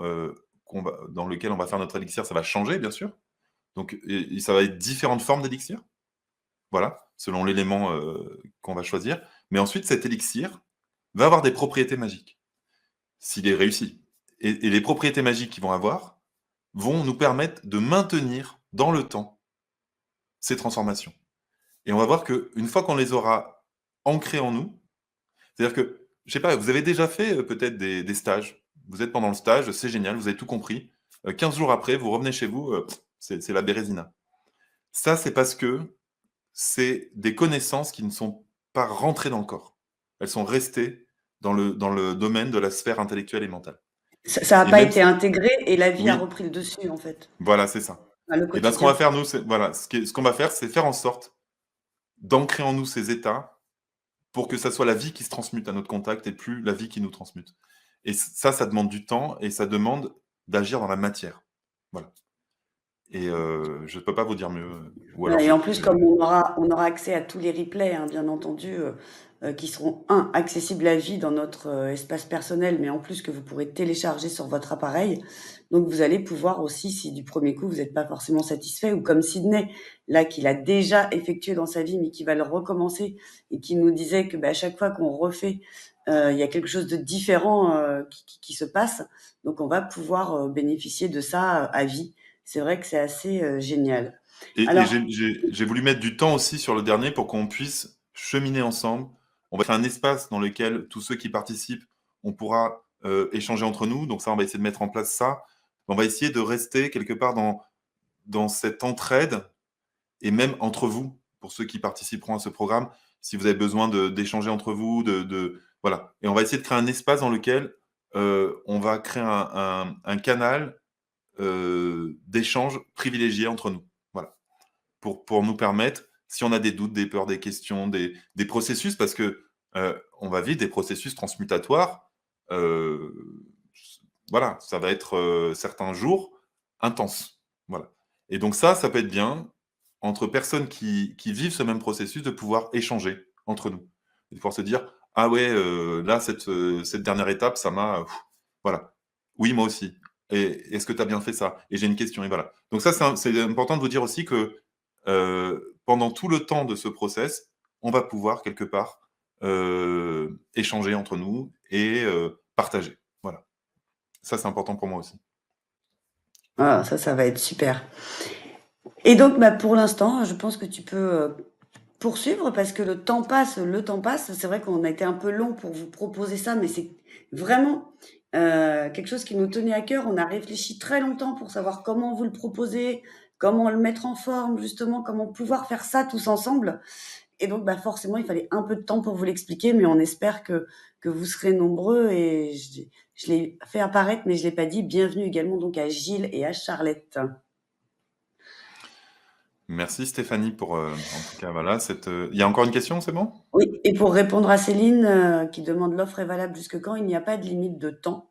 dans lequel on va faire notre élixir, ça va changer bien sûr. Donc et ça va être différentes formes d'élixir, voilà, selon l'élément qu'on va choisir. Mais ensuite, cet élixir va avoir des propriétés magiques, s'il est réussi. Et les propriétés magiques qu'ils vont avoir vont nous permettre de maintenir dans le temps ces transformations. Et on va voir qu'une fois qu'on les aura ancrées en nous, c'est-à-dire que, je sais pas, vous avez déjà fait peut-être des stages. Vous êtes pendant le stage, c'est génial, vous avez tout compris. 15 jours après, vous revenez chez vous, c'est la bérésina. Ça, c'est parce que c'est des connaissances qui ne sont pas rentrées dans le corps. Elles sont restées dans le domaine de la sphère intellectuelle et mentale. Ça a Et pas même été intégré et la vie a oui, repris le dessus, en fait, voilà, c'est ça. enfin, le Et ben, ce qu'on va quotidien. faire nous, c'est voilà, ce qu'on va faire, c'est faire en sorte d'ancrer en nous ces états pour que ça soit la vie qui se transmute à notre contact et plus la vie qui nous transmute. Et ça demande du temps et ça demande d'agir dans la matière. Voilà. Et je ne peux pas vous dire mieux. Ou alors Et en plus, comme on aura accès à tous les replays, hein, bien entendu, qui seront, accessibles à vie dans notre espace personnel, mais en plus que vous pourrez télécharger sur votre appareil. Donc, vous allez pouvoir aussi, si du premier coup, vous n'êtes pas forcément satisfait, ou comme Sydney, là, qu'il a déjà effectué dans sa vie, mais qui va le recommencer, et qui nous disait que à chaque fois qu'on refait, il y a quelque chose de différent qui se passe. Donc, on va pouvoir bénéficier de ça à vie. C'est vrai que c'est assez génial. et Alors, j'ai voulu mettre du temps aussi sur le dernier pour qu'on puisse cheminer ensemble. On va faire un espace dans lequel tous ceux qui participent, on pourra échanger entre nous. Donc ça, on va essayer de mettre en place ça. On va essayer de rester quelque part dans cette entraide et même entre vous, pour ceux qui participeront à ce programme, si vous avez besoin d'échanger entre vous, voilà. Et on va essayer de créer un espace dans lequel on va créer un canal d'échange privilégié entre nous. Voilà. Pour nous permettre, si on a des doutes, des peurs, des questions, des processus, parce que on va vivre des processus transmutatoires. euh, voilà, ça va être certains jours intenses. Voilà. Et donc ça peut être bien entre personnes qui vivent ce même processus de pouvoir échanger entre nous. Et de pouvoir se dire, ah ouais, là, cette dernière étape, ça m'a... voilà. Oui, moi aussi. Et est-ce que tu as bien fait ça? Et j'ai une question, et voilà. Donc ça, c'est important de vous dire aussi que pendant tout le temps de ce process, on va pouvoir quelque part échanger entre nous et partager. Voilà. Ça, c'est important pour moi aussi. ah, ça va être super. Et donc, pour l'instant, je pense que tu peux poursuivre parce que le temps passe, le temps passe. C'est vrai qu'on a été un peu long pour vous proposer ça, mais c'est vraiment quelque chose qui nous tenait à cœur. On a réfléchi très longtemps pour savoir comment vous le proposer, comment le mettre en forme, justement, comment pouvoir faire ça tous ensemble. Et donc, forcément, il fallait un peu de temps pour vous l'expliquer, mais on espère que vous serez nombreux. Et je l'ai fait apparaître, mais je l'ai pas dit. Bienvenue également donc à Gilles et à Charlotte. Merci Stéphanie pour, en tout cas, voilà, il y a encore une question, c'est bon? Oui, et pour répondre à Céline, qui demande: «L'offre est valable jusque quand?» Il n'y a pas de limite de temps.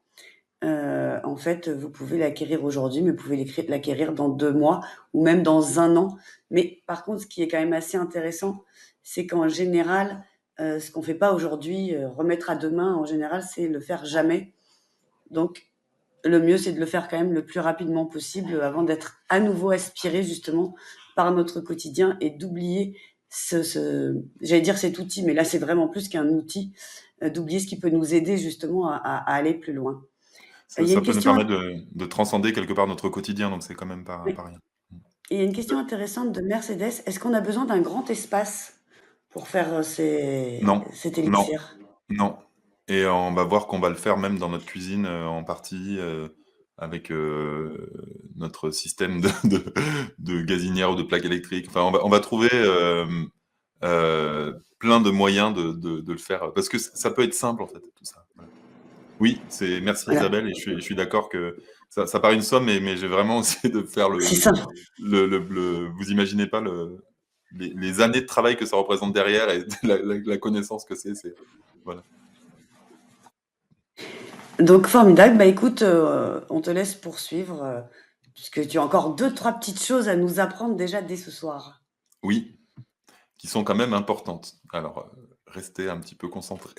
En fait, vous pouvez l'acquérir aujourd'hui, mais vous pouvez l'acquérir dans 2 mois ou même dans 1 an. Mais par contre, ce qui est quand même assez intéressant, c'est qu'en général, ce qu'on fait pas aujourd'hui, remettre à demain, en général, c'est le faire jamais. Donc le mieux, c'est de le faire quand même le plus rapidement possible avant d'être à nouveau aspiré justement par notre quotidien et d'oublier j'allais dire cet outil, mais là c'est vraiment plus qu'un outil, d'oublier ce qui peut nous aider justement à aller plus loin. Il y a Ça une peut nous question, permettre de transcender quelque part notre quotidien, donc c'est quand même pas oui, rien. Mmh. il y a une question intéressante de Mercedes. Est-ce qu'on a besoin d'un grand espace pour faire Non, cet non, élixir? non, et on va voir qu'on va le faire même dans notre cuisine, en partie, avec, notre système de gazinière ou de plaque électrique. Enfin, on va trouver, plein de moyens de le faire, parce que ça peut être simple, en fait, tout ça. Voilà. Oui, merci Voilà. Isabelle, et je suis d'accord que Ça paraît une somme, mais j'ai vraiment essayé de faire C'est ça. vous imaginez pas les années de travail que ça représente derrière et la connaissance que c'est voilà. Donc formidable. Bah, écoute, on te laisse poursuivre, puisque tu as encore deux, trois petites choses à nous apprendre déjà dès ce soir. Oui, qui sont quand même importantes. Alors, restez un petit peu concentrés.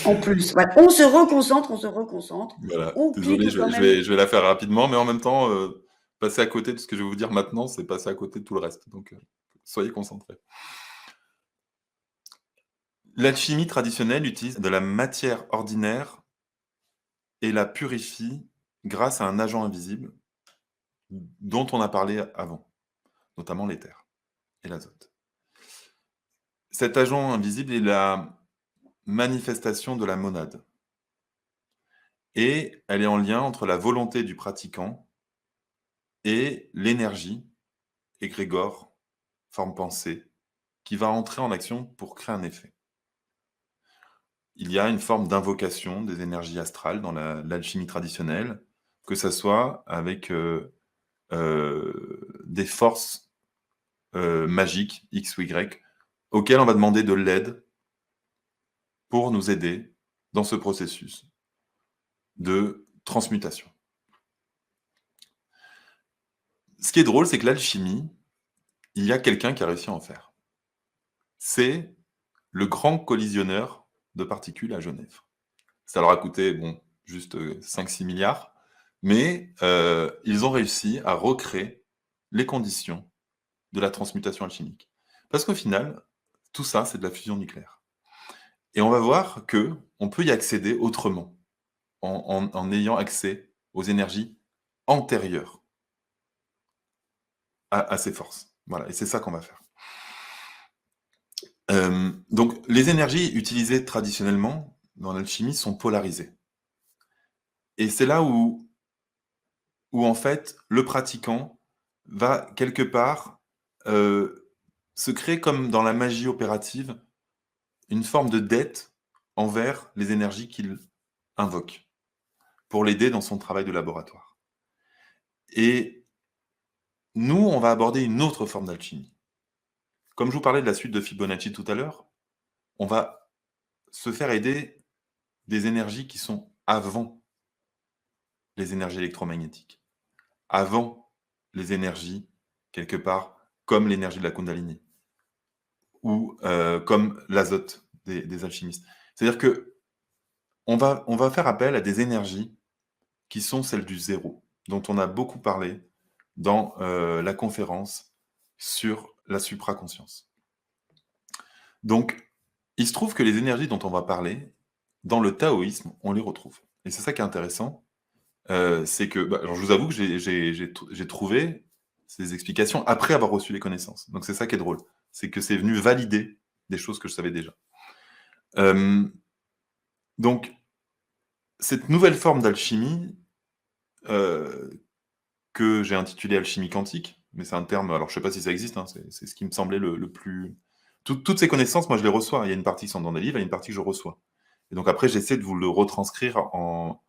En plus, ouais, on se reconcentre, Voilà, on désolé, clique quand même. je vais la faire rapidement, mais en même temps, passer à côté de ce que je vais vous dire maintenant, c'est passer à côté de tout le reste, donc soyez concentrés. L'alchimie traditionnelle utilise de la matière ordinaire et la purifie grâce à un agent invisible dont on a parlé avant, notamment l'éther et l'azote. Cet agent invisible est la manifestation de la monade et elle est en lien entre la volonté du pratiquant et l'énergie, égrégore, forme pensée, qui va entrer en action pour créer un effet. Il y a une forme d'invocation des énergies astrales dans l'alchimie traditionnelle, que ça soit avec, des forces, magiques X ou Y, auxquelles on va demander de l'aide pour nous aider dans ce processus de transmutation. Ce qui est drôle, c'est que l'alchimie, il y a quelqu'un qui a réussi à en faire. C'est le grand collisionneur de particules à Genève. Ça leur a coûté, bon, juste 5-6 milliards, mais ils ont réussi à recréer les conditions de la transmutation alchimique. Parce qu'au final, tout ça, c'est de la fusion nucléaire. Et on va voir que on peut y accéder autrement, en ayant accès aux énergies antérieures à ces forces. Voilà, et c'est ça qu'on va faire. Donc les énergies utilisées traditionnellement dans l'alchimie sont polarisées. Et c'est là où en fait, le pratiquant va quelque part, se créer comme dans la magie opérative, une forme de dette envers les énergies qu'il invoque, pour l'aider dans son travail de laboratoire. Et nous, on va aborder une autre forme d'alchimie. Comme je vous parlais de la suite de Fibonacci tout à l'heure, on va se faire aider des énergies qui sont avant les énergies électromagnétiques, avant les énergies, quelque part, comme l'énergie de la Kundalini ou comme l'azote des alchimistes. C'est-à-dire que on va faire appel à des énergies qui sont celles du zéro, dont on a beaucoup parlé dans la conférence sur la supraconscience. Donc, il se trouve que les énergies dont on va parler, dans le taoïsme, on les retrouve. Et c'est ça qui est intéressant, c'est que, bah, alors je vous avoue que j'ai trouvé ces explications après avoir reçu les connaissances. Donc c'est ça qui est drôle, c'est que c'est venu valider des choses que je savais déjà. Donc, cette nouvelle forme d'alchimie, que j'ai intitulée alchimie quantique, mais c'est un terme, alors je sais pas si ça existe, hein, c'est ce qui me semblait le plus... Toutes ces connaissances, moi je les reçois. Il y a une partie qui sont dans des livres, il y a une partie que je reçois. Et donc après, j'essaie de vous le retranscrire en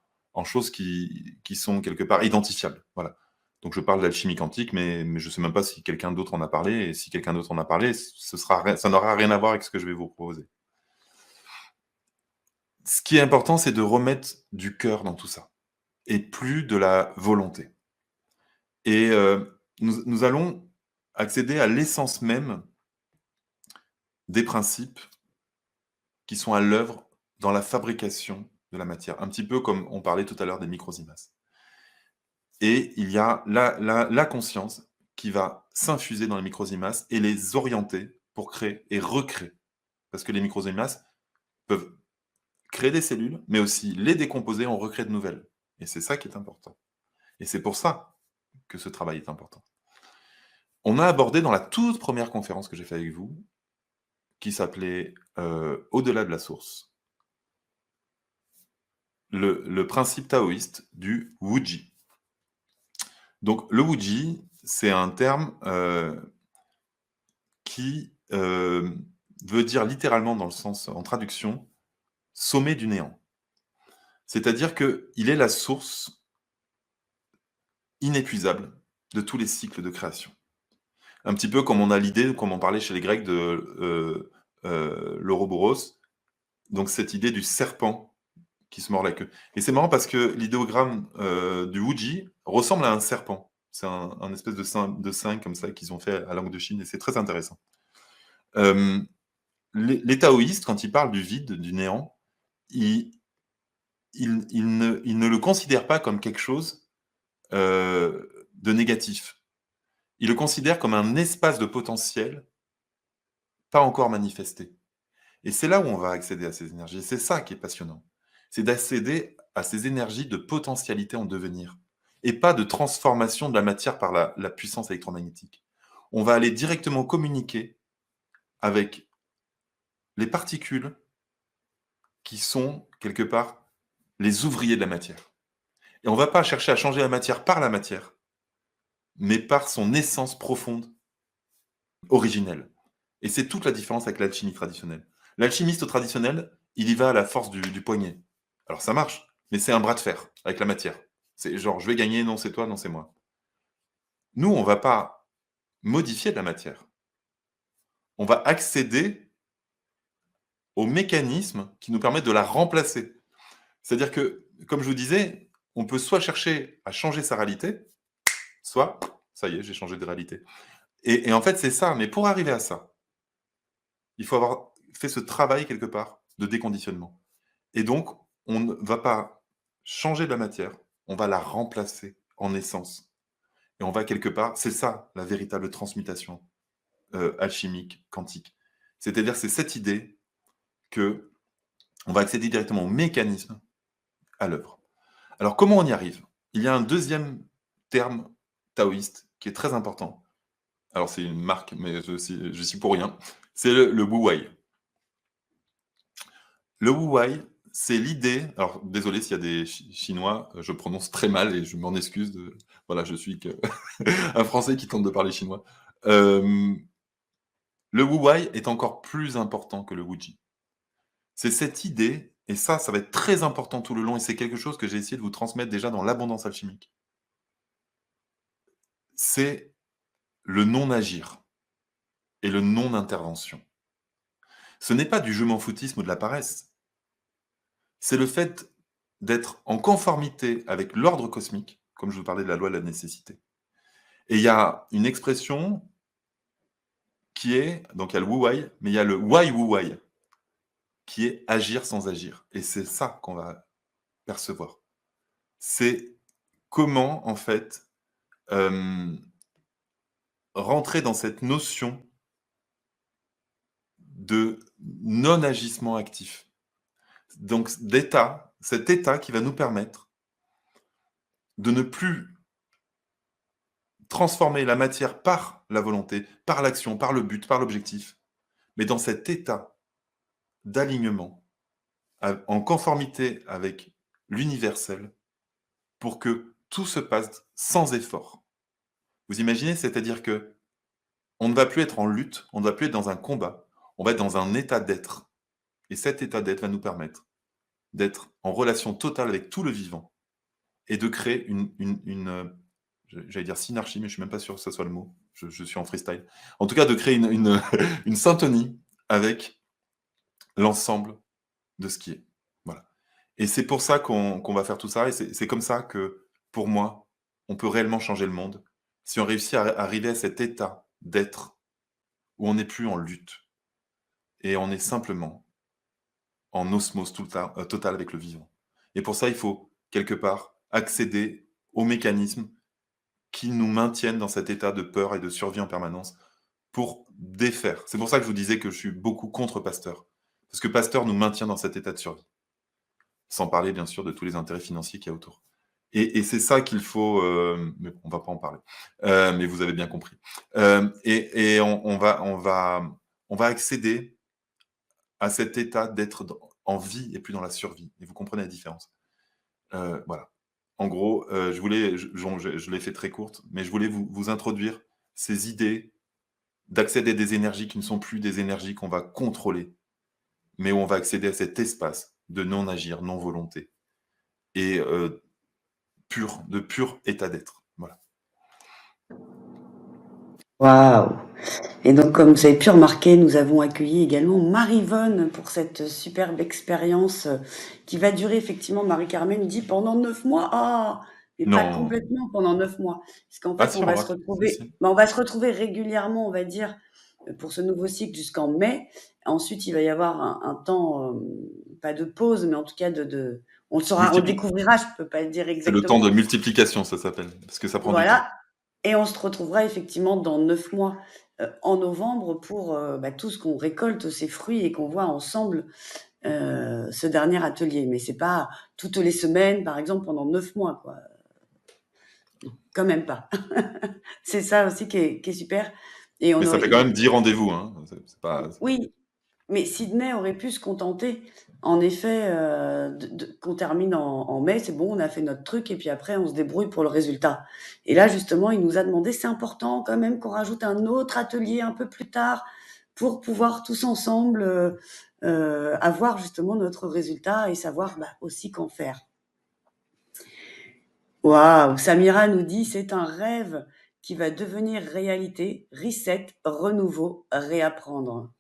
choses qui sont quelque part identifiables. Voilà. Donc je parle d'alchimie quantique, mais je sais même pas si quelqu'un d'autre en a parlé, et si quelqu'un d'autre en a parlé, ça n'aura rien à voir avec ce que je vais vous proposer. Ce qui est important, c'est de remettre du cœur dans tout ça, et plus de la volonté. Et nous allons accéder à l'essence même des principes qui sont à l'œuvre dans la fabrication de la matière. Un petit peu comme on parlait tout à l'heure des microsimas. Et il y a la conscience qui va s'infuser dans les microsimas et les orienter pour créer et recréer. Parce que les microsimas peuvent créer des cellules, mais aussi les décomposer, en recréer de nouvelles. Et c'est ça qui est important. Et c'est pour ça que ce travail est important. On a abordé dans la toute première conférence que j'ai faite avec vous, qui s'appelait Au-delà de la source, le principe taoïste du Wuji. Donc le Wuji, c'est un terme qui veut dire littéralement, dans le sens, en traduction, sommet du néant. C'est-à-dire qu'il est la source inépuisable de tous les cycles de création. Un petit peu comme on a l'idée, comme on parlait chez les Grecs de l'Ouroboros, donc cette idée du serpent qui se mord la queue. Et c'est marrant parce que l'idéogramme du Wuji ressemble à un serpent. C'est un espèce de singe comme ça qu'ils ont fait à Langue de Chine et c'est très intéressant. Les taoïstes, quand ils parlent du vide, du néant, ils ne le considèrent pas comme quelque chose de négatif. Ils le considèrent comme un espace de potentiel pas encore manifesté. Et c'est là où on va accéder à ces énergies. Et c'est ça qui est passionnant. C'est d'accéder à ces énergies de potentialité en devenir. Et pas de transformation de la matière par la puissance électromagnétique. On va aller directement communiquer avec les particules qui sont, quelque part, les ouvriers de la matière. Et on ne va pas chercher à changer la matière par la matière, mais par son essence profonde, originelle. Et c'est toute la différence avec l'alchimie traditionnelle. L'alchimiste traditionnel, il y va à la force du poignet. Alors ça marche, mais c'est un bras de fer avec la matière. C'est genre, je vais gagner, non c'est toi, non c'est moi. Nous, on ne va pas modifier de la matière. On va accéder au mécanisme qui nous permet de la remplacer. C'est-à-dire que, comme je vous disais, on peut soit chercher à changer sa réalité, soit, ça y est, j'ai changé de réalité. Et en fait, c'est ça. Mais pour arriver à ça, il faut avoir fait ce travail quelque part de déconditionnement. Et donc, on ne va pas changer de la matière, on va la remplacer en essence. Et on va quelque part, c'est ça la véritable transmutation alchimique, quantique. C'est-à-dire, c'est cette idée que on va accéder directement au mécanisme à l'œuvre. Alors, comment on y arrive? Il y a un deuxième terme taoïste qui est très important. Alors, c'est une marque, mais je suis pour rien. C'est le Wu Wei. Le Wu Wei, c'est l'idée. Alors, désolé s'il y a des Chinois, je prononce très mal et je m'en excuse. Voilà, je suis un Français qui tente de parler chinois. Le Wu Wei est encore plus important que le Wuji. C'est cette idée, et ça va être très important tout le long, et c'est quelque chose que j'ai essayé de vous transmettre déjà dans l'abondance alchimique. C'est le non-agir et le non-intervention. Ce n'est pas du je m'en foutisme ou de la paresse. C'est le fait d'être en conformité avec l'ordre cosmique, comme je vous parlais de la loi de la nécessité. Et il y a une expression qui est, donc il y a le Wu Wei, mais il y a le Wai Wu Wei, qui est agir sans agir. Et c'est ça qu'on va percevoir. C'est comment, en fait, rentrer dans cette notion de non-agissement actif. Donc, cet état qui va nous permettre de ne plus transformer la matière par la volonté, par l'action, par le but, par l'objectif, mais dans cet état d'alignement, en conformité avec l'universel, pour que tout se passe sans effort. Vous imaginez? C'est-à-dire que on ne va plus être en lutte, on ne va plus être dans un combat, on va être dans un état d'être. Et cet état d'être va nous permettre d'être en relation totale avec tout le vivant et de créer j'allais dire synarchie, mais je suis même pas sûr que ce soit le mot. Je suis en freestyle. En tout cas, de créer une syntonie avec l'ensemble de ce qui est. Voilà. Et c'est pour ça qu'on va faire tout ça. Et c'est comme ça que, pour moi, on peut réellement changer le monde. Si on réussit à arriver à cet état d'être où on n'est plus en lutte et on est simplement en osmose totale avec le vivant. Et pour ça, il faut, quelque part, accéder aux mécanismes qui nous maintiennent dans cet état de peur et de survie en permanence pour défaire. C'est pour ça que je vous disais que je suis beaucoup contre Pasteur. Parce que Pasteur nous maintient dans cet état de survie. Sans parler, bien sûr, de tous les intérêts financiers qu'il y a autour. Et c'est ça qu'il faut... mais on ne va pas en parler. Mais vous avez bien compris. Et on va accéder à cet état d'être en vie et plus dans la survie. Et vous comprenez la différence. Voilà. En gros, je l'ai fait très courte, mais je voulais vous introduire ces idées d'accéder à des énergies qui ne sont plus des énergies qu'on va contrôler, mais où on va accéder à cet espace de non-agir, non-volonté, et de pur état d'être. Voilà. Waouh! Et donc, comme vous avez pu remarquer, nous avons accueilli également Marie-Vonne pour cette superbe expérience qui va durer effectivement, Marie-Carmen dit, pendant 9 mois. Ah! Mais pas Non. complètement pendant 9 mois. Parce qu'en Ah fait, si, on va. Si, retrouver, si. on va se retrouver régulièrement, on va dire, pour ce nouveau cycle jusqu'en mai. Ensuite, il va y avoir un temps, pas de pause, mais en tout cas on le saura, on le Multipli- découvrira, je peux pas le dire C'est le temps exactement. de multiplication, ça s'appelle, parce que ça prend du temps. Voilà. Et on se retrouvera effectivement dans 9 mois, en novembre pour, tout ce qu'on récolte, ces fruits et qu'on voit ensemble, ce dernier atelier. Mais c'est pas toutes les semaines, par exemple, pendant 9 mois, quoi. Quand même pas. C'est ça aussi qui est super. Et on Mais ça aurait fait quand même 10 rendez-vous, hein. C'est pas. Oui, mais Sydney aurait pu se contenter, en effet, qu'on termine en mai, c'est bon, on a fait notre truc et puis après on se débrouille pour le résultat. Et là, justement, il nous a demandé, c'est important quand même qu'on rajoute un autre atelier un peu plus tard pour pouvoir tous ensemble avoir justement notre résultat et savoir aussi qu'en faire. Waouh, Samira nous dit, c'est un rêve qui va devenir réalité, reset, renouveau, réapprendre.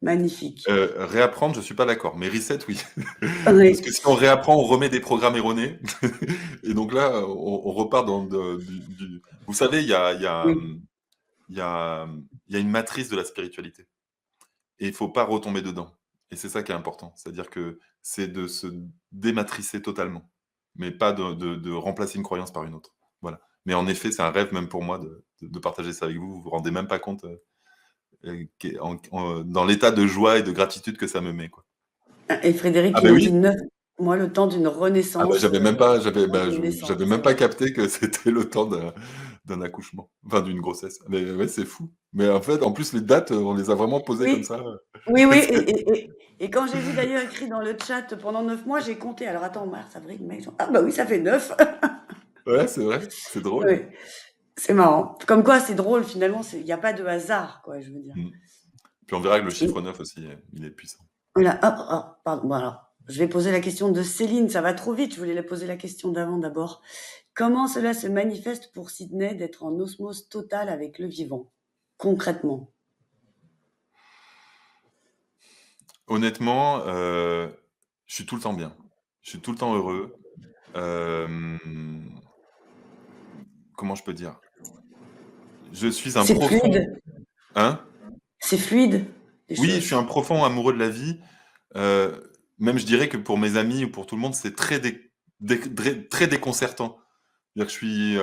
Magnifique. Réapprendre, je suis pas d'accord, mais reset, oui. Parce que Oui. si on réapprend, on remet des programmes erronés. Et donc là, on repart dans Vous savez, Oui. il y a une matrice de la spiritualité. Et il faut pas retomber dedans. Et c'est ça qui est important. C'est-à-dire que c'est de se dématricer totalement, mais pas de remplacer une croyance par une autre. Voilà. Mais en effet, c'est un rêve même pour moi de partager ça avec vous. Vous vous rendez même pas compte, dans l'état de joie et de gratitude que ça me met, quoi. Et Frédéric Ah qui ben nous dit oui! 9 mois, le temps d'une Ah bah, renaissance, d'une j'avais naissance, même c'est pas vrai. capté que c'était le temps d'un accouchement, enfin d'une grossesse. Mais ouais, c'est fou. Mais en fait, en plus, les dates, on les a vraiment posées comme Oui, ça. oui, oui, C'est et quand j'ai vu d'ailleurs écrit dans le chat pendant 9 mois, j'ai compté. Alors attends, mars, avril, mai, juin. Ah bah oui, ça fait 9. Ouais, c'est vrai, c'est drôle. Oui, c'est marrant. Comme quoi, c'est drôle finalement, il n'y a pas de hasard, quoi, je veux dire. Mmh. Puis on verra que le Et chiffre 9 aussi, il est puissant. voilà, hop, hop, pardon. Bon alors, je vais poser la question de Céline, ça va trop vite, je voulais la poser la question d'avant d'abord. Comment cela se manifeste pour Sydney d'être en osmose totale avec le vivant, concrètement? Honnêtement, je suis tout le temps bien. Je suis tout le temps heureux. Hem, Comment je peux dire? Je suis un C'est profond. fluide? Hein? C'est fluide, les Oui, je choses? suis un profond amoureux de la vie. Même je dirais que pour mes amis ou pour tout le monde, c'est très déconcertant. C'est-à-dire que je suis,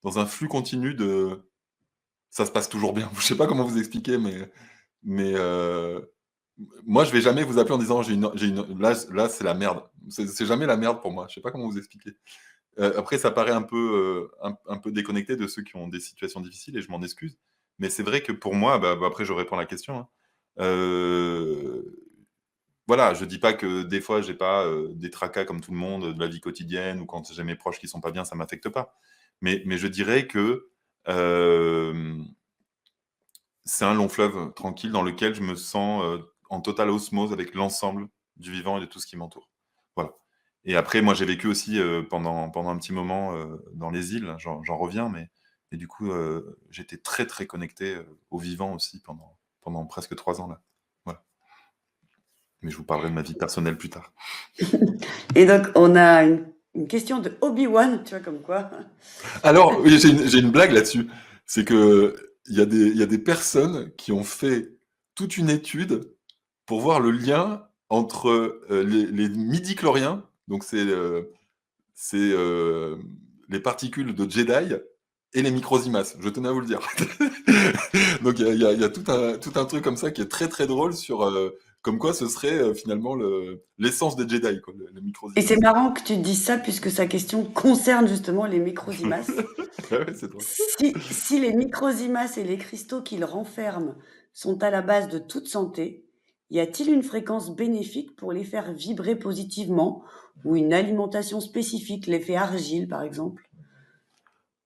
dans un flux continu de ça se passe toujours bien. Je sais pas comment vous expliquer, mais moi, je vais jamais vous appeler en disant: «J'ai une» là, c'est la merde. C'est jamais la merde pour moi. Je sais pas comment vous expliquer. Après ça paraît un peu déconnecté de ceux qui ont des situations difficiles et je m'en excuse. Mais c'est vrai que pour moi, après je réponds à la question, hein. Heu, voilà, je dis pas que des fois j'ai pas, des tracas comme tout le monde, de la vie quotidienne ou quand j'ai mes proches qui sont pas bien, ça m'affecte pas. Mais je dirais que, hem, c'est un long fleuve tranquille dans lequel je me sens, en totale osmose avec l'ensemble du vivant et de tout ce qui m'entoure. Voilà. Et après moi j'ai vécu aussi, pendant un petit moment, dans les îles, j'en reviens, mais du coup, j'étais très, très connecté, au vivant aussi pendant presque 3 ans là. Voilà. Mais je vous parlerai de ma vie personnelle plus tard. Et donc, on a une question de Obi-Wan, tu vois, comme quoi. Alors, oui, j'ai une blague là-dessus. C'est qu'il y a des personnes qui ont fait toute une étude pour voir le lien entre, les midi-chloriens, donc c'est les particules de Jedi et les microsimas. Je tenais à vous le dire. Donc il y a tout un truc comme ça qui est très, très drôle sur, comme quoi ce serait, finalement l'essence des Jedi, quoi, les Et c'est microsimas. marrant que tu dises ça puisque sa question concerne justement les microsimas. Ouais, c'est drôle. Si les microsimas et les cristaux qu'ils renferment sont à la base de toute santé, y a-t-il une fréquence bénéfique pour les faire vibrer positivement ou une alimentation spécifique, l'effet argile par exemple?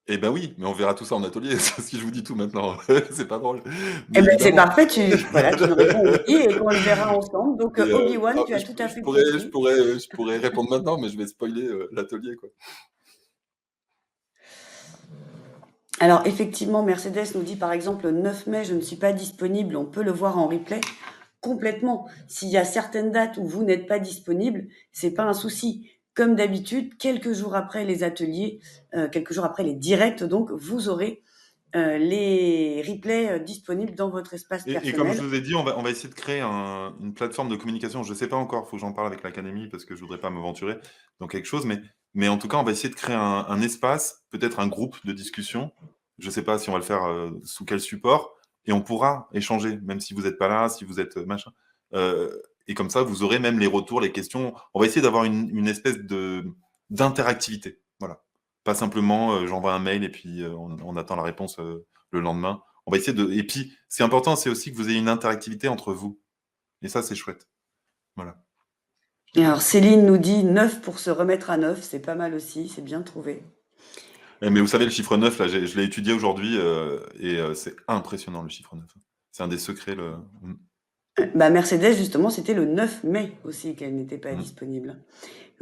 Eh ben oui, mais on verra tout ça en atelier, si je vous dis tout maintenant. C'est pas drôle, Eh mais ben, c'est évidemment. parfait, voilà, tu me réponds oui et qu'on le verra ensemble. Donc, Et Obi-Wan, ah, tu as tout à je fait pourrais je compris. pourrais je pourrais répondre maintenant, mais je vais spoiler, l'atelier, quoi. Alors effectivement, Mercedes nous dit par exemple le 9 mai, je ne suis pas disponible, on peut le voir en replay. Complètement. S'il y a certaines dates où vous n'êtes pas disponible, c'est pas un souci. Comme d'habitude, quelques jours après les ateliers, quelques jours après les directs, donc, vous aurez les replays disponibles dans votre espace Et comme je personnel. vous ai dit, on va essayer de créer une plateforme de communication. Je ne sais pas encore, il faut que j'en parle avec l'académie parce que je ne voudrais pas m'aventurer dans quelque chose, mais en tout cas, on va essayer de créer un espace, peut-être un groupe de discussion. Je ne sais pas si on va le faire sous quel support, et on pourra échanger, même si vous n'êtes pas là, si vous êtes machin. Euh, et comme ça, vous aurez même les retours, les questions. On va essayer d'avoir une espèce d'interactivité. Voilà. Pas simplement j'envoie un mail et puis on attend la réponse le lendemain. On va essayer de. Et puis, c'est important, c'est aussi que vous ayez une interactivité entre vous. Et ça, c'est chouette. Voilà. Et alors Céline nous dit 9 pour se remettre à 9, c'est pas mal aussi, c'est bien trouvé. Mais vous savez, le chiffre 9, là, je l'ai étudié aujourd'hui et c'est impressionnant, le chiffre 9. C'est un des secrets. Bah Mercedes, justement, c'était le 9 mai aussi qu'elle n'était pas Mm. disponible.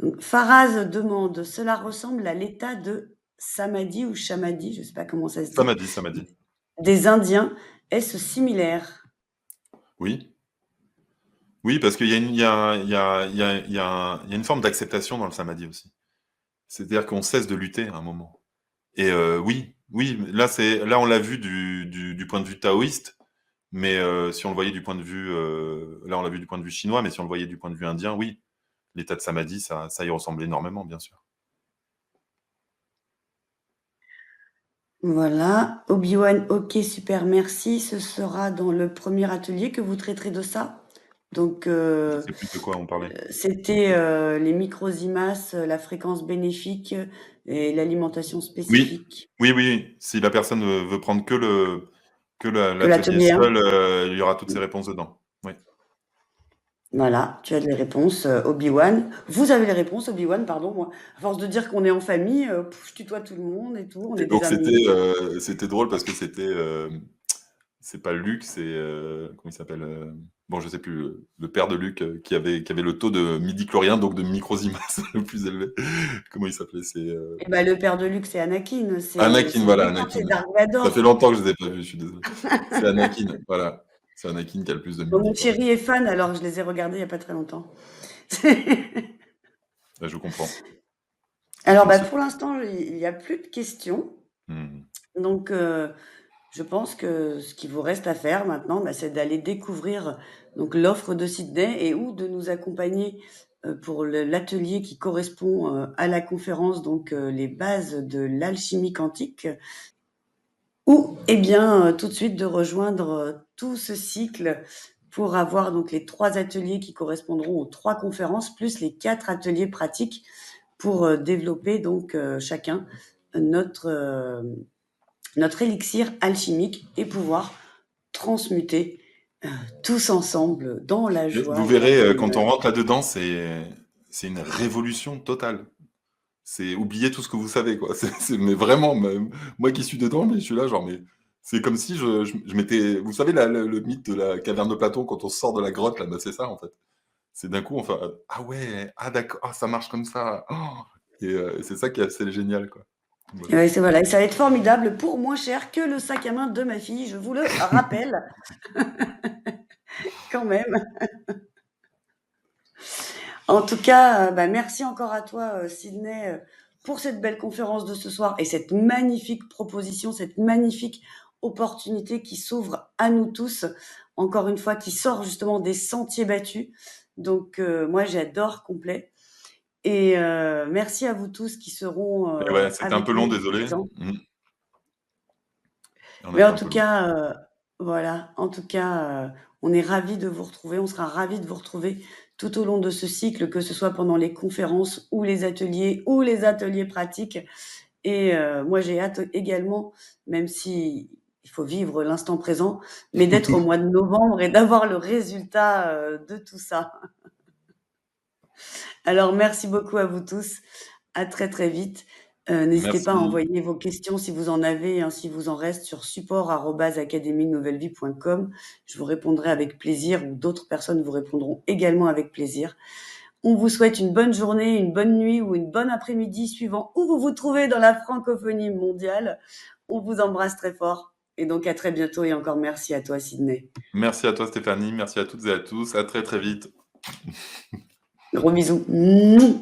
Donc, Faraz demande, cela ressemble à l'état de Samadhi ou Shamadhi, je ne sais pas comment ça se Ça dit, m'a dit, ça m'a dit. des Indiens. Est-ce similaire? Oui. Oui, parce qu'il y a une, il y a, il y a, il y a, il y a il y a une forme d'acceptation dans le samadhi aussi. C'est-à-dire qu'on cesse de lutter à un moment. Et oui, oui, là, on l'a vu du point de vue taoïste, mais si on le voyait du point de vue, là, on l'a vu du point de vue chinois, mais si on le voyait du point de vue indien, oui, l'état de samadhi, ça y ressemble énormément, bien sûr. Voilà. Obi-Wan, ok, super, merci. Ce sera dans le premier atelier que vous traiterez de ça. Donc, Je sais plus de quoi on parlait. c'était les microsimas, la fréquence bénéfique et l'alimentation Oui, spécifique. oui, oui. Si la personne veut prendre Que l'atelier l'atelier 1. seul, il y aura toutes ces réponses dedans. Oui. Voilà, tu as les réponses, Obi-Wan. Vous avez les réponses, Obi-Wan, pardon, moi. À force de dire qu'on est en famille, je tutoie tout le monde et tout, on Et est des donc c'était amis. c'était drôle parce que c'est pas Luc, c'est comment il s'appelle bon, je sais plus, le père de Luc qui avait le taux de midi-chlorien, donc de microsimas le plus élevé. Comment il s'appelait? C'est Et bah, le père de Luc, c'est Anakin, Anakin, c'est le voilà, méchant, c'est Anakin. Dark Ça fait Vador. longtemps que je les ai pas vus, je suis désolé. C'est Anakin, voilà. C'est Anakin qui a le plus de Bon, mon midi-chlorien. chéri est fan, alors je les ai regardés il y a pas très longtemps. Là, je comprends. Alors, Moi bah, aussi. pour l'instant, il y a plus de questions. Mmh. Donc, je pense que ce qu'il vous reste à faire maintenant, bah, c'est d'aller découvrir donc l'offre de Sydney et ou de nous accompagner pour l'atelier qui correspond à la conférence, donc les bases de l'alchimie quantique, ou eh bien tout de suite de rejoindre tout ce cycle pour avoir donc les 3 ateliers qui correspondront aux 3 conférences, plus les 4 ateliers pratiques pour développer donc chacun notre notre élixir alchimique et pouvoir transmuter tous ensemble dans la Et vous joie et la verrez, bonne quand on humeur. rentre là-dedans, c'est une révolution totale. C'est oublier tout ce que vous savez, quoi. Mais vraiment, moi qui suis dedans, mais je suis là, genre, mais c'est comme si je m'étais. Vous savez, le mythe de la caverne de Platon, quand on sort de la grotte, là, bah, c'est ça, en fait. C'est d'un coup, enfin, ah ouais, ah d'accord, ah, ça marche comme ça. Oh et c'est ça qui est assez génial, quoi. Et Voilà. ouais, c'est voilà, et ça va être formidable pour moins cher que le sac à main de ma fille, je vous le rappelle quand même. En tout cas, bah, merci encore à toi, Sydney, pour cette belle conférence de ce soir et cette magnifique proposition, cette magnifique opportunité qui s'ouvre à nous tous, encore une fois, qui sort justement des sentiers battus. Donc, moi, j'adore complet. Et merci à vous tous qui seront Et ouais, c'était un avec peu long, nous désolé. présents. On a Mais fait en un tout peu long. cas, voilà, en tout cas, on est ravis de vous retrouver. On sera ravis de vous retrouver tout au long de ce cycle, que ce soit pendant les conférences ou les ateliers pratiques. Et moi, j'ai hâte également, même si il faut vivre l'instant présent, mais d'être au mois de novembre et d'avoir le résultat de tout ça. Alors, merci beaucoup à vous tous. À très, très vite. N'hésitez pas à Merci. envoyer vos questions si vous en avez, hein, si vous en reste sur support@academienouvelleVie.com. Je vous répondrai avec plaisir ou d'autres personnes vous répondront également avec plaisir. On vous souhaite une bonne journée, une bonne nuit ou une bonne après-midi suivant où vous vous trouvez dans la francophonie mondiale. On vous embrasse très fort. Et donc, à très bientôt et encore merci à toi, Sydney. Merci à toi, Stéphanie. Merci à toutes et à tous. À très, très vite. Gros bisous. Mouah.